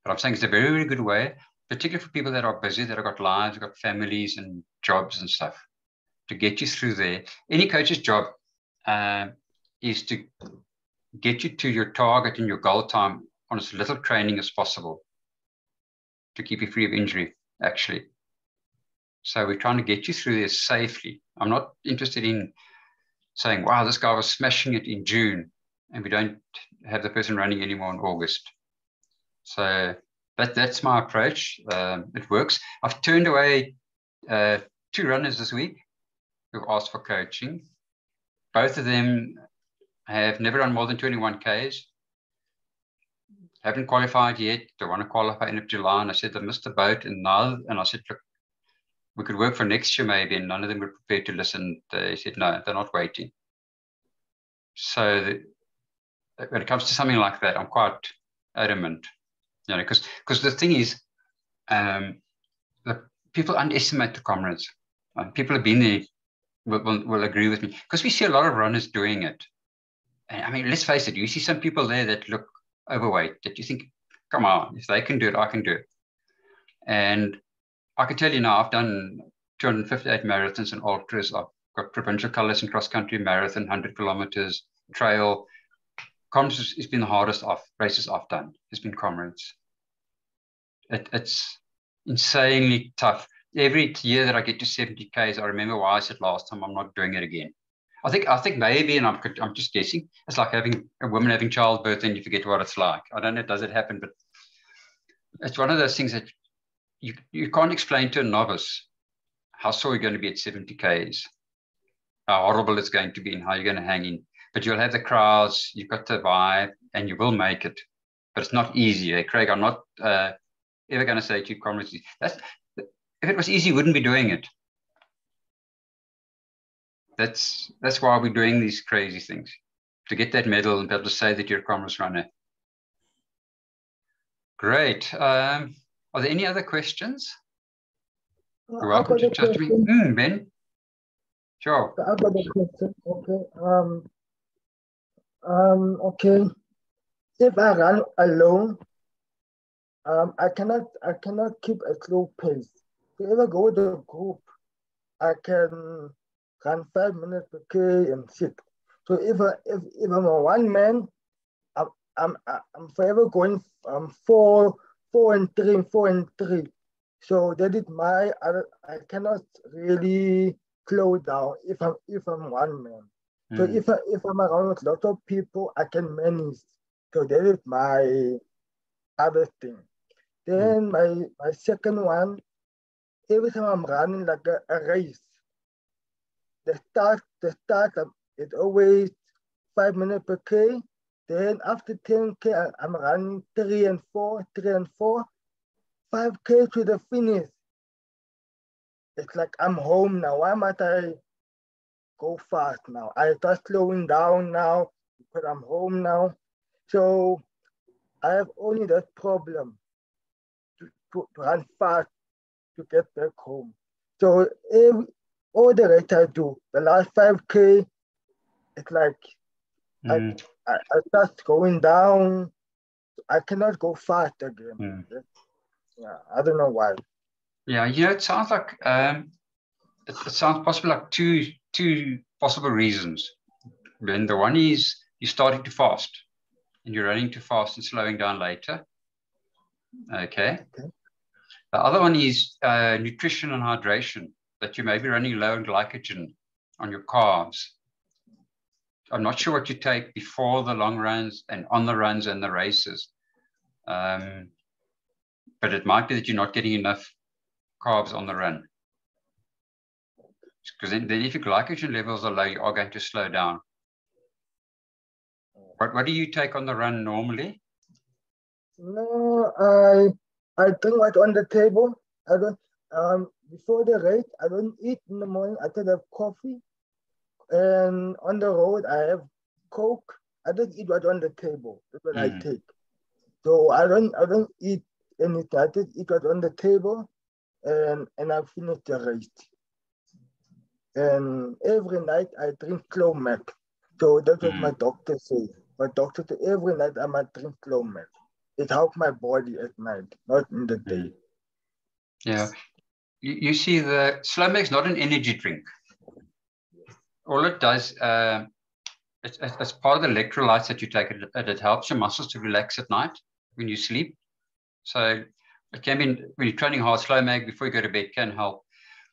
[SPEAKER 1] But I'm saying it's a very, very good way, particularly for people that are busy, that have got lives, got families and jobs and stuff, to get you through there. Any coach's job is to get you to your target and your goal time on as little training as possible to keep you free of injury, actually. So we're trying to get you through there safely. I'm not interested in saying, wow, this guy was smashing it in June and we don't have the person running anymore in August. So that's my approach. It works. I've turned away 2 runners this week who've asked for coaching. Both of them have never run more than 21 Ks. Haven't qualified yet. They want to qualify end of July. And I said, they missed the boat. And I said, look, we could work for next year maybe. And none of them were prepared to listen. They said, no, they're not waiting. So when it comes to something like that, I'm quite adamant. You know, because the thing is, the people underestimate the Comrades. People have been there, will agree with me, because we see a lot of runners doing it. And I mean, let's face it, you see some people there that look overweight, that you think, come on, if they can do it, I can do it. And I can tell you now, I've done 258 marathons and ultras. I've got provincial colors in cross-country marathon, 100 kilometers, trail. Comrades has been the hardest races I've done. It's been Comrades. It's insanely tough. Every year that I get to 70 Ks, I remember why I said last time I'm not doing it again. I think maybe, and I'm just guessing, it's like having a woman having childbirth and you forget what it's like. I don't know, does it happen? But it's one of those things that you can't explain to a novice how sore you're going to be at 70 Ks, how horrible it's going to be and how you're going to hang in. But you'll have the crowds, you've got the vibe, and you will make it. But it's not easy. Craig, I'm not ever going to say to you, Comrades, if it was easy, you wouldn't be doing it. That's why we're doing these crazy things, to get that medal and be able to say that you're a Comrades runner. Great. Are there any other questions? You're welcome to chat to me. Ben? Sure.
[SPEAKER 9] I've got a question. Okay. Okay. If I run alone, I cannot keep a slow pace. If I go with a group, I can run 5 minutes per K and 6. So if I'm a one man, I'm forever going 4 and 3 and 4 and 3. So that is I cannot really slow down if I'm one man. So if I'm around with a lot of people, I can manage. So that is my other thing. Then my second one, every time I'm running like a race, the start is always 5 minutes per K. Then after 10K, I'm running 3 and 4, 5K to the finish. It's like I'm home now. Why might I go fast now? I start slowing down now because I'm home now. So I have only that problem to run fast to get back home. So all the race I do, the last 5K, it's like I start going down. I cannot go fast again. Yeah, I don't know why.
[SPEAKER 1] Yeah, it sounds like it sounds possible like two possible reasons. Then the one is you're starting too fast. and you're running too fast and slowing down later. Okay. The other one is nutrition and hydration, that you may be running low on glycogen on your carbs. I'm not sure what you take before the long runs and on the runs and the races. But it might be that you're not getting enough carbs on the run. Because then if your glycogen levels are low, you are going to slow down. What do you take on the run normally?
[SPEAKER 9] No, I drink what's on the table. I don't before the race, I don't eat in the morning. I take have coffee. And on the road I have Coke. I don't eat what's on the table. That's what I take. So I don't eat anything. I just eat what's on the table and I finish the race. And every night I drink Slow milk. So that's what my doctor says. My doctor said every night I might drink Slow milk. It helps my body at night, not in the day.
[SPEAKER 1] Yeah. You see, the Slow milk is not an energy drink. All it does, it's part of the electrolytes that you take. It helps your muscles to relax at night when you sleep. So it can be, when you're training hard, Slow milk before you go to bed can help.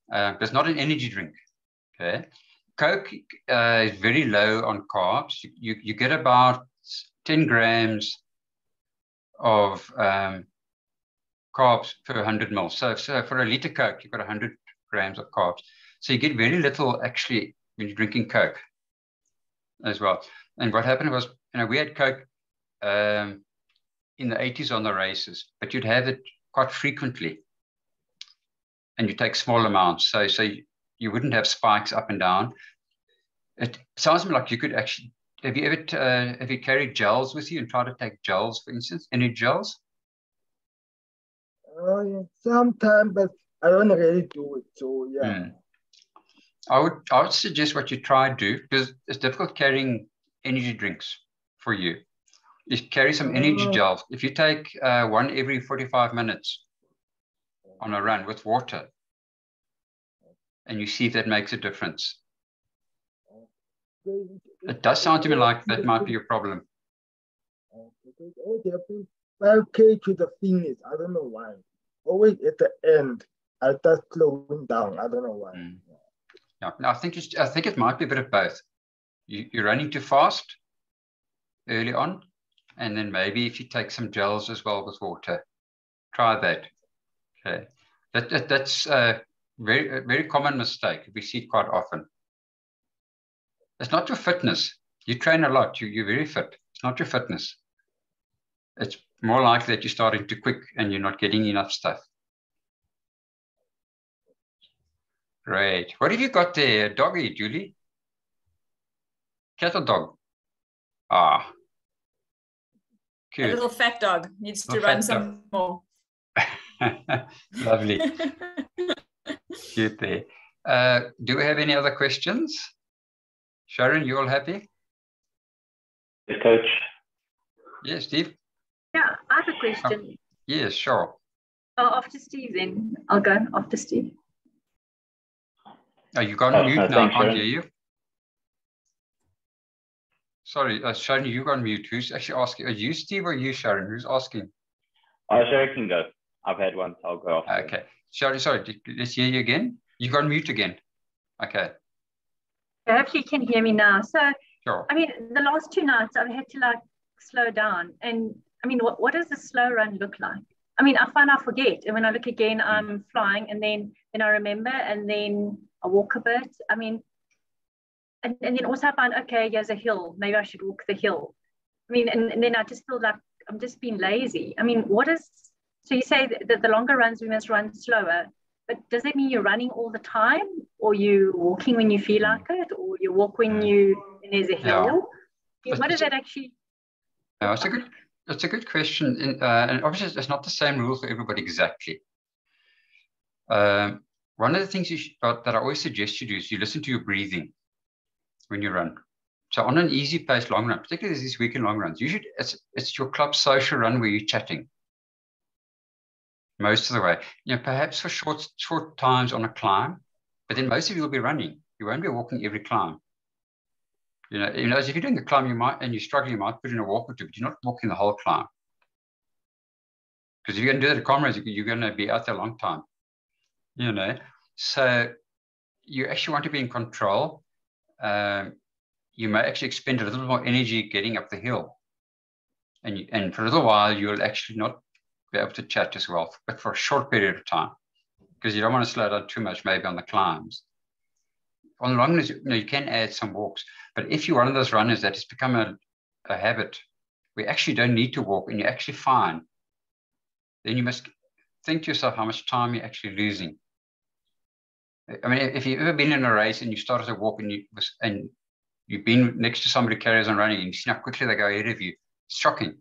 [SPEAKER 1] But it's not an energy drink. Okay. Coke is very low on carbs. You get about 10 grams of carbs per 100 ml. So for a liter Coke, you've got 100 grams of carbs. So you get very little actually when you're drinking Coke as well. And what happened was, we had Coke in the 80s on the races, but you'd have it quite frequently. And you take small amounts. So you wouldn't have spikes up and down. It sounds to me like you could actually, have you carried gels with you and tried to take gels, for instance? Any gels?
[SPEAKER 9] Oh, yeah. Sometimes, but I don't really do it. So, yeah.
[SPEAKER 1] I would suggest what you try to do, because it's difficult carrying energy drinks for you. You carry some energy gels. If you take one every 45 minutes on a run with water, and you see if that makes a difference. It does sound to me like that might be your problem.
[SPEAKER 9] Always happens 5K to the finish. I don't know why. Always at the end, I start slowing down. I don't know why.
[SPEAKER 1] Yeah, no, I think it might be a bit of both. You're running too fast early on, and then maybe if you take some gels as well with water, try that. Okay, that's a very common mistake. We see it quite often. It's not your fitness. You train a lot. You're very fit. It's not your fitness. It's more likely that you're starting too quick and you're not getting enough stuff. Great. What have you got there? Doggy, Julie? Cat or dog? Ah.
[SPEAKER 8] Good. A little fat dog needs to run some more.
[SPEAKER 1] Lovely. Cute there. Do we have any other questions? Sharon, you all happy?
[SPEAKER 3] Yes, Coach.
[SPEAKER 1] Yes, Steve?
[SPEAKER 10] Yeah, I have a question.
[SPEAKER 1] Yes, sure.
[SPEAKER 10] Oh, after Steve then. I'll go after Steve.
[SPEAKER 1] Oh, you gone mute now. I can't hear you. Sorry, Sharon, you gone mute. Who's actually asking? Are you Steve or you, Sharon? Who's asking?
[SPEAKER 3] Sharon can go. I've had one, so I'll go off.
[SPEAKER 1] Okay. Sharon, sorry, let's hear you again. You gone mute again. Okay.
[SPEAKER 10] Hopefully you can hear me now. So,
[SPEAKER 1] sure.
[SPEAKER 10] I mean, the last 2 nights I've had to slow down. And I mean, what does a slow run look like? I mean, I find I forget. And when I look again, I'm flying, and then I remember, and then I walk a bit. I mean, and then also I find, okay, there's a hill. Maybe I should walk the hill. I mean, and then I just feel like I'm just being lazy. I mean, so you say that the longer runs, we must run slower. But does that mean you're running all the time, or you walking when you feel like it, or you walk when there's a hill? Yeah. What does that actually?
[SPEAKER 1] No, it's a good question, and obviously it's not the same rule for everybody exactly. One of the things that I always suggest you do is you listen to your breathing when you run. So on an easy pace long run, particularly these weekend long runs, it's your club social run where you're chatting most of the way. Perhaps for short times on a climb, but then most of you will be running. You won't be walking every climb. You know, if you're doing a climb, you might, and you're struggling, you might put in a walk or two, but you're not walking the whole climb. Because if you're going to do that at Comrades, you're going to be out there a long time. You know, so you actually want to be in control. You may actually expend a little more energy getting up the hill. And for a little while, you'll actually not be able to chat as well, but for a short period of time, because you don't want to slow down too much, maybe on the climbs. On the long run, you can add some walks, but if you're one of those runners that has become a habit, we actually don't need to walk and you're actually fine, then you must think to yourself how much time you're actually losing. I mean, if you've ever been in a race and you started to walk and you've been next to somebody who carries on running and you see how quickly they go ahead of you, it's shocking.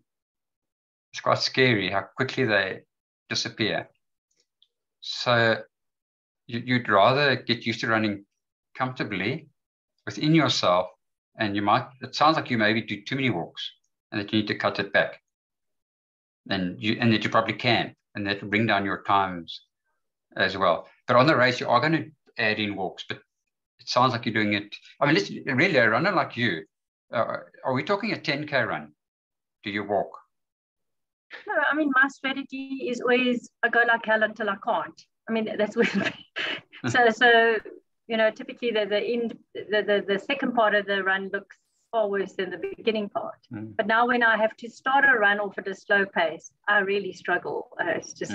[SPEAKER 1] It's quite scary how quickly they disappear. So you'd rather get used to running comfortably within yourself, and it sounds like you maybe do too many walks and that you need to cut it back. And that you probably can, and that will bring down your times as well. But on the race, you are going to add in walks, but it sounds like you're doing it. I mean, really, a runner like you, are we talking a 10K run? Do you walk?
[SPEAKER 10] No, I mean, my strategy is always I go like hell until I can't. I mean, that's what. so you know, typically the second part of the run looks far worse than the beginning part. But now when I have to start a run off at a slow pace, I really struggle. It's just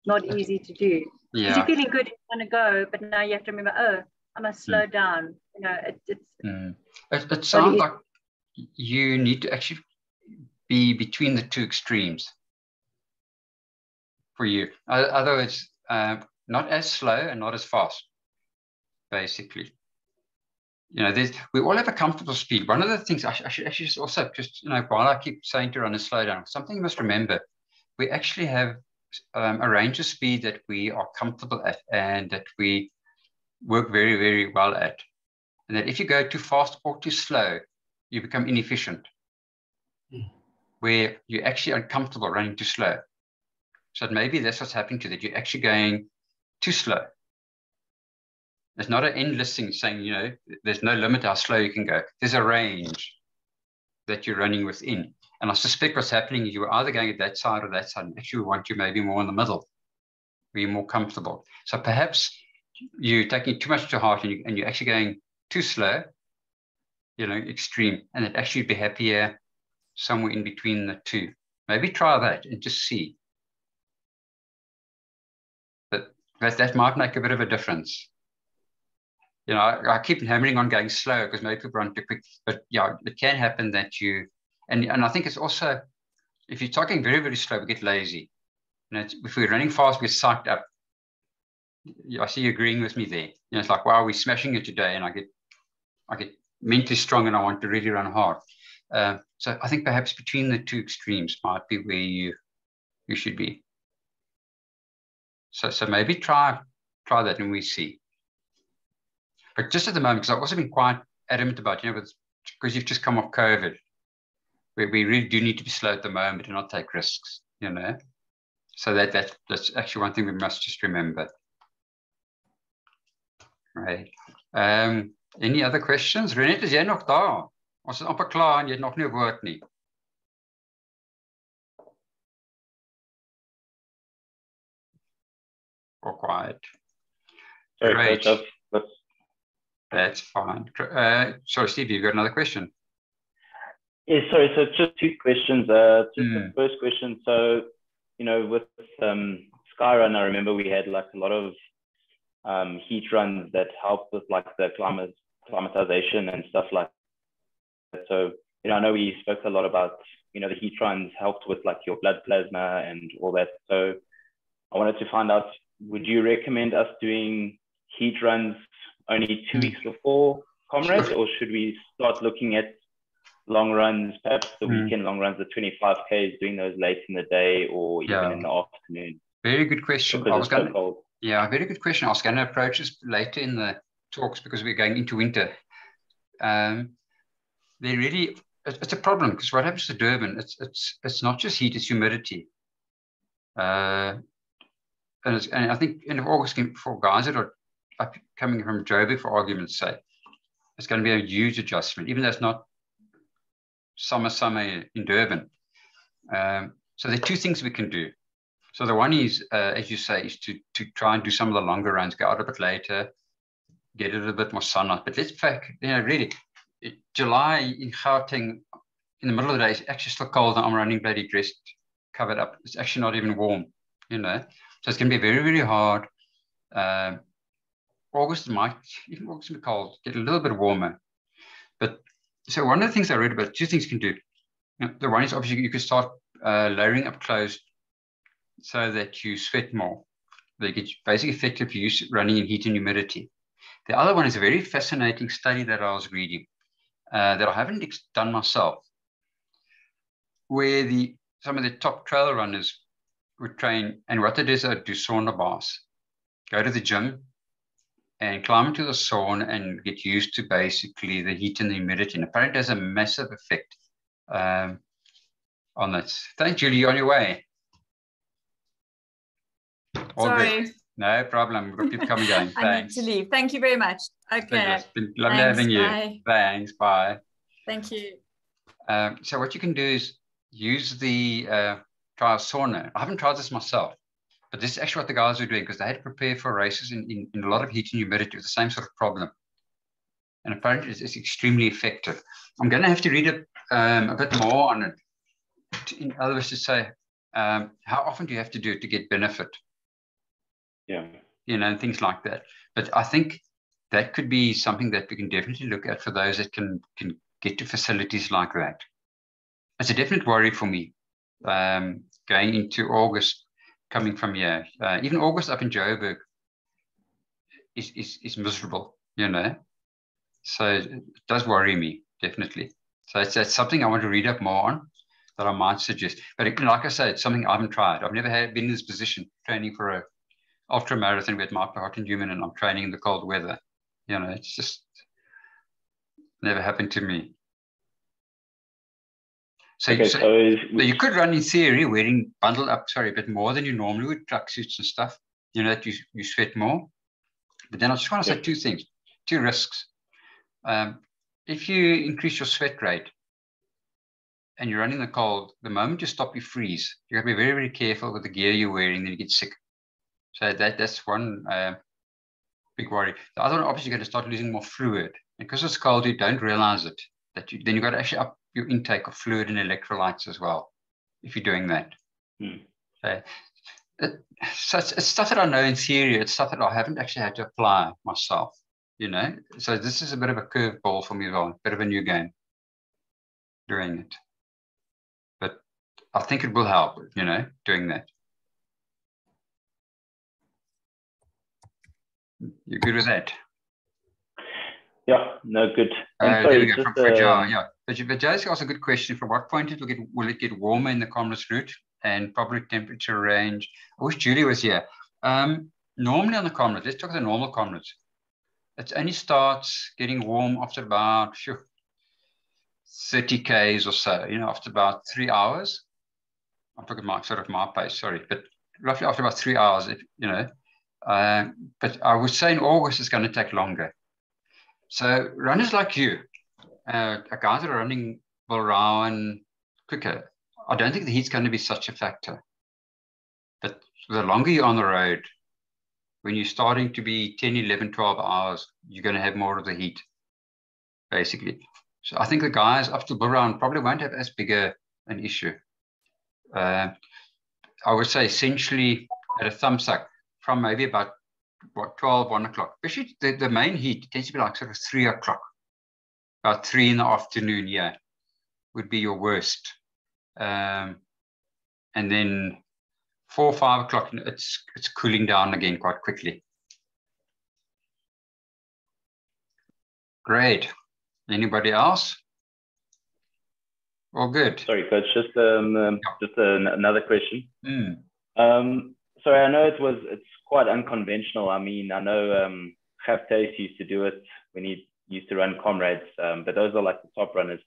[SPEAKER 10] not easy to do. Because you're feeling good, you want to go, but now you have to remember, oh, I must slow down. You know,
[SPEAKER 1] it sounds like you need to actually be between the two extremes for you. Otherwise, not as slow and not as fast, basically. You know, we all have a comfortable speed. One of the things I should actually also just, you know, while I keep saying to runners slow down, something you must remember, we actually have a range of speed that we are comfortable at and that we work very, very well at. And that if you go too fast or too slow, you become inefficient, where you're actually uncomfortable running too slow. So maybe that's what's happening to that. You're actually going too slow. There's not an endless thing saying, you know, there's no limit how slow you can go. There's a range that you're running within. And I suspect what's happening is you're either going at that side or that side. And actually, we want you maybe more in the middle, where you're more comfortable. So perhaps you're taking it too much to heart and you're actually going too slow, you know, extreme. And it'd actually be happier somewhere in between the two. Maybe try that and just see. But that might make a bit of a difference. You know, I keep hammering on going slow because maybe people run too quick. But yeah, it can happen that you, and I think it's also, if you're talking very, very slow, we get lazy. You know, if we're running fast, we're psyched up. I see you agreeing with me there. You know, it's like, wow, we're smashing it today, and I get mentally strong, and I want to really run hard. So I think perhaps between the two extremes might be where you should be. So maybe try that, and we see. But just at the moment, because I've also been quite adamant about, you know, because you've just come off COVID, where we really do need to be slow at the moment and not take risks, you know. So that's actually one thing we must just remember. Right. Any other questions? Renette, is jy nog daar? Ons is amper klaar en jy het nog nie 'n woord nie. Or quiet.
[SPEAKER 3] Sorry, Coach,
[SPEAKER 1] that's fine. Sorry, Steve, you've got another question?
[SPEAKER 3] Yeah, sorry. So just two questions. The first question. So, you know, with Skyrun, I remember we had like a lot of heat runs that helped with like the climatization and stuff like that. So, you know, I know we spoke a lot about, you know, the heat runs helped with like your blood plasma and all that. So I wanted to find out, would you recommend us doing heat runs only 2 weeks before Comrades, or should we start looking at long runs, perhaps the weekend long runs, the 25Ks, doing those late in the day or even in the afternoon?
[SPEAKER 1] Very good question. Very good question. I was going to approach this later in the talks because we're going into winter. It's a problem because what happens to Durban, it's not just heat, it's humidity. And I think end of August for guys that are coming from Joburg, for argument's sake, it's going to be a huge adjustment, even though it's not summer in Durban. So there are two things we can do. So the one is, as you say, is to try and do some of the longer runs, go out a bit later, get a little bit more sunlight. But let's fact, really, July in Gauteng, in the middle of the day, it's actually still cold, and I'm running bloody dressed, covered up. It's actually not even warm, So it's going to be very, very hard. August might, even August will be cold, get a little bit warmer. But so one of the things I read about, two things you can do. The one is obviously you can start lowering up clothes so that you sweat more. They get basically effective use running in heat and humidity. The other one is a very fascinating study that I was reading that I haven't done myself, where some of the top trail runners would train, and what they do is they do sauna baths, go to the gym and climb into the sauna and get used to basically the heat and the humidity. And apparently it has a massive effect on that. Thanks, Julie, on your way. All
[SPEAKER 8] Sorry.
[SPEAKER 1] Good. No problem. We've got people coming going.
[SPEAKER 8] I need to leave. Thank you very much. Okay.
[SPEAKER 1] It's been lovely having you.
[SPEAKER 8] Bye.
[SPEAKER 1] Thanks. Bye.
[SPEAKER 8] Thank you.
[SPEAKER 1] So what you can do is use the trial sauna. I haven't tried this myself, but this is actually what the guys were doing, because they had to prepare for races in a lot of heat and humidity with the same sort of problem. And apparently it's extremely effective. I'm going to have to read a bit more on it. In other words, to say, how often do you have to do it to get benefit?
[SPEAKER 3] Yeah.
[SPEAKER 1] And things like that. But I think that could be something that we can definitely look at for those that can get to facilities like that. It's a definite worry for me going into August, coming from here. Even August up in Joburg is miserable, So it does worry me, definitely. So it's something I want to read up more on that I might suggest. But like I said, it's something I haven't tried. I've never been in this position, training for a ultra marathon with my heart and human, and I'm training in the cold weather. It's just never happened to me. So,
[SPEAKER 3] okay,
[SPEAKER 1] so you could run in theory wearing bundled up, a bit more than you normally would, tracksuits and stuff, that you sweat more. But then I just want to say two things, two risks. If you increase your sweat rate and you're running in the cold, the moment you stop, you freeze. You have to be very, very careful with the gear you're wearing, then you get sick. So that's one big worry. The other one, obviously, you're going to start losing more fluid. Because it's cold, you don't realize it. Then you've got to actually up your intake of fluid and electrolytes as well, if you're doing that. So it's stuff that I know in theory. It's stuff that I haven't actually had to apply myself, So this is a bit of a curveball for me as well, a bit of a new game doing it. But I think it will help, doing that. You good with that?
[SPEAKER 3] Yeah, no, good.
[SPEAKER 1] There we go, from Joe. Yeah, but Joe's asked a good question. From what point will it get warmer in the Comrades route, and probably temperature range? I wish Julie was here. Normally on the Comrades, let's talk about the normal Comrades. It only starts getting warm after about 30 Ks or so, after about 3 hours. I'm talking my pace, sorry, but roughly after about 3 hours, but I would say in August it's going to take longer. So runners like you, guys that are running Bulrawan quicker, I don't think the heat's going to be such a factor. But the longer you're on the road, when you're starting to be 10, 11, 12 hours, you're going to have more of the heat, basically. So I think the guys up to Bulrawan probably won't have as big an issue. I would say essentially at a thumbs up from maybe about 12, 1 o'clock. Especially the main heat tends to be like sort of 3 o'clock. About 3 in the afternoon, would be your worst. And then 4, 5 o'clock, it's cooling down again quite quickly. Great. Anybody else? All good.
[SPEAKER 3] Sorry, Coach. Just another question. Sorry, I know it's quite unconventional. I mean, I know Gaptace used to do it when he used to run Comrades, but those are like the top runners.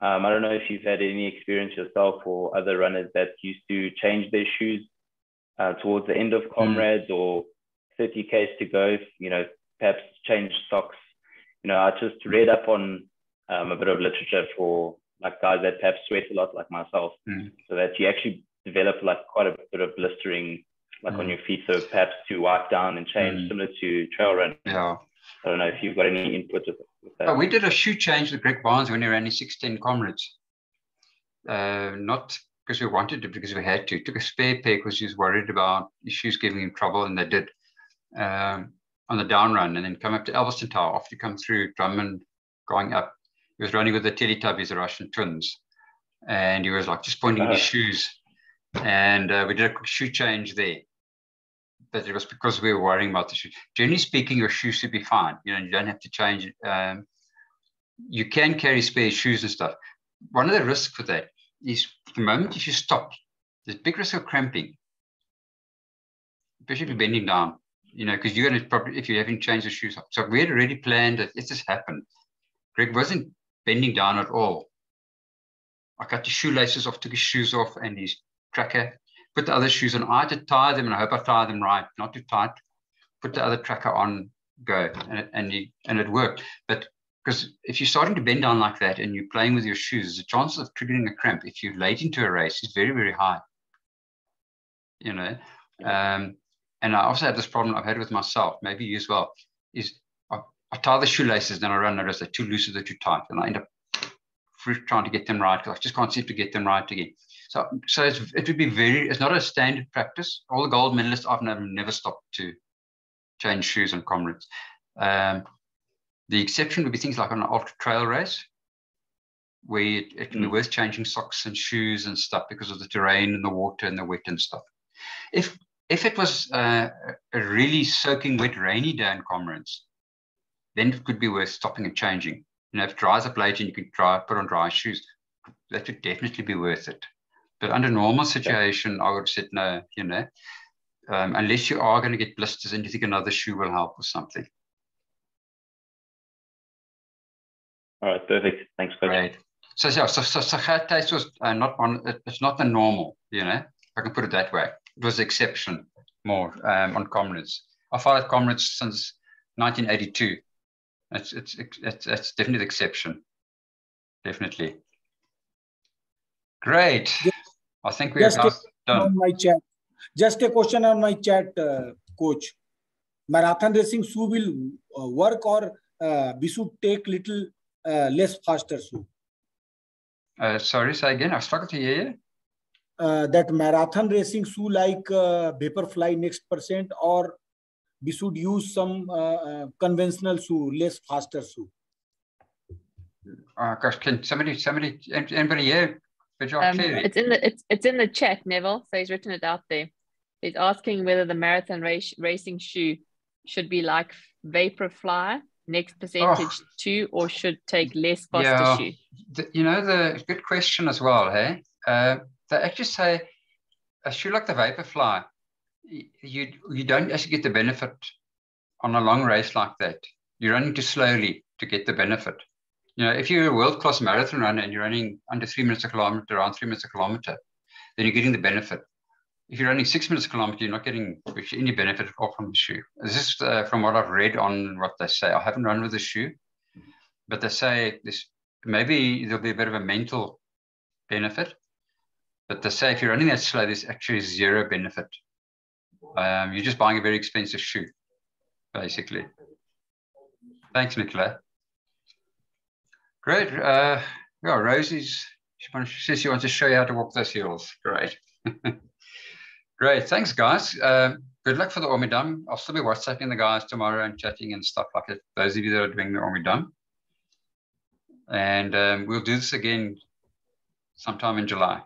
[SPEAKER 3] I don't know if you've had any experience yourself or other runners that used to change their shoes towards the end of Comrades or 30 Ks to go, perhaps change socks, I just read up on a bit of literature for like guys that perhaps sweat a lot like myself, so that you actually develop like quite a bit of blistering like on your feet, so perhaps to wipe down and change, similar to trail running.
[SPEAKER 1] Yeah.
[SPEAKER 3] I don't know if you've got any input with that.
[SPEAKER 1] Oh, we did a shoe change with Greg Barnes when he ran his 610 Comrades. Not because we wanted to, because we had to. Took a spare pair because he was worried about his shoes giving him trouble, and they did on the down run, and then come up to Elveston Tower after you come through Drummond going up. He was running with the Teletubbies, the Russian twins, and he was like just pointing at his shoes. And we did a quick shoe change there. But it was because we were worrying about the shoes. Generally speaking, your shoes should be fine. You don't have to change it. You can carry spare shoes and stuff. One of the risks for that is the moment if you stop, there's big risk of cramping, especially if you're bending down, because you're going to probably, if you haven't changed the shoes. So we had already planned that if this happened, Greg wasn't bending down at all. I cut his shoelaces off, took his shoes off and his tracker, put the other shoes on. I had to tie them, and I hope I tie them right, not too tight. Put the other tracker on, go, and it worked. But because if you're starting to bend down like that and you're playing with your shoes, the chances of triggering a cramp if you're late into a race is very, very high. And I also have this problem I've had with myself, maybe you as well, is I tie the shoelaces, then I run the rest. They're too loose or they're too tight, and I end up trying to get them right because I just can't seem to get them right again. So it would be it's not a standard practice. All the gold medalists I've never stopped to change shoes on Comrades. The exception would be things like on an ultra trail race, where it can be worth changing socks and shoes and stuff because of the terrain and the water and the wet and stuff. If it was a really soaking wet rainy day in Comrades, then it could be worth stopping and changing. If it dries up later and you can put on dry shoes, that would definitely be worth it. But under normal situation, I would have said no, unless you are going to get blisters and you think another shoe will help or something.
[SPEAKER 3] All right, perfect. Thanks, Coach.
[SPEAKER 1] Great. So Gert taste was not on. It's not the normal, if I can put it that way. It was the exception more on Comrades. I followed Comrades since 1982. It's definitely the exception. Definitely. Great. I think we are done.
[SPEAKER 6] On my chat. Just a question on my chat, Coach. Marathon racing shoe will work, or we should take little less faster shoe?
[SPEAKER 1] Sorry, say again. I struggled to hear you.
[SPEAKER 6] That marathon racing shoe like Vaporfly Next Percent, or we should use some conventional shoe, less faster shoe?
[SPEAKER 1] Gosh, can anybody here?
[SPEAKER 2] It's in the chat, Neville. So he's written it out there. He's asking whether the marathon racing shoe should be like Vaporfly Next Percentage 2, or should take less faster shoe.
[SPEAKER 1] The good question as well. Hey, they actually say a shoe like the Vaporfly, you don't actually get the benefit on a long race like that. You're running too slowly to get the benefit. If you're a world-class marathon runner and you're running under 3 minutes a kilometer, around 3 minutes a kilometer, then you're getting the benefit. If you're running 6 minutes a kilometer, you're not getting any benefit at all from the shoe. This is from what I've read on what they say. I haven't run with the shoe, but they say maybe there'll be a bit of a mental benefit. But they say if you're running that slow, there's actually zero benefit. You're just buying a very expensive shoe, basically. Thanks, Nicola. Great. Rosie's, she says she wants to show you how to walk those heels. Great. Great. Thanks, guys. Good luck for the Omidam. I'll still be WhatsApping the guys tomorrow and chatting and stuff like that. Those of you that are doing the Omidam. And we'll do this again sometime in July.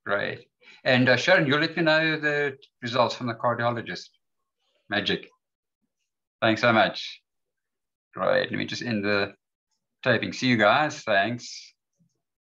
[SPEAKER 1] Great. And Sharon, you'll let me know the results from the cardiologist. Magic. Thanks so much. Great. Let me just end the taping. See you guys. Thanks.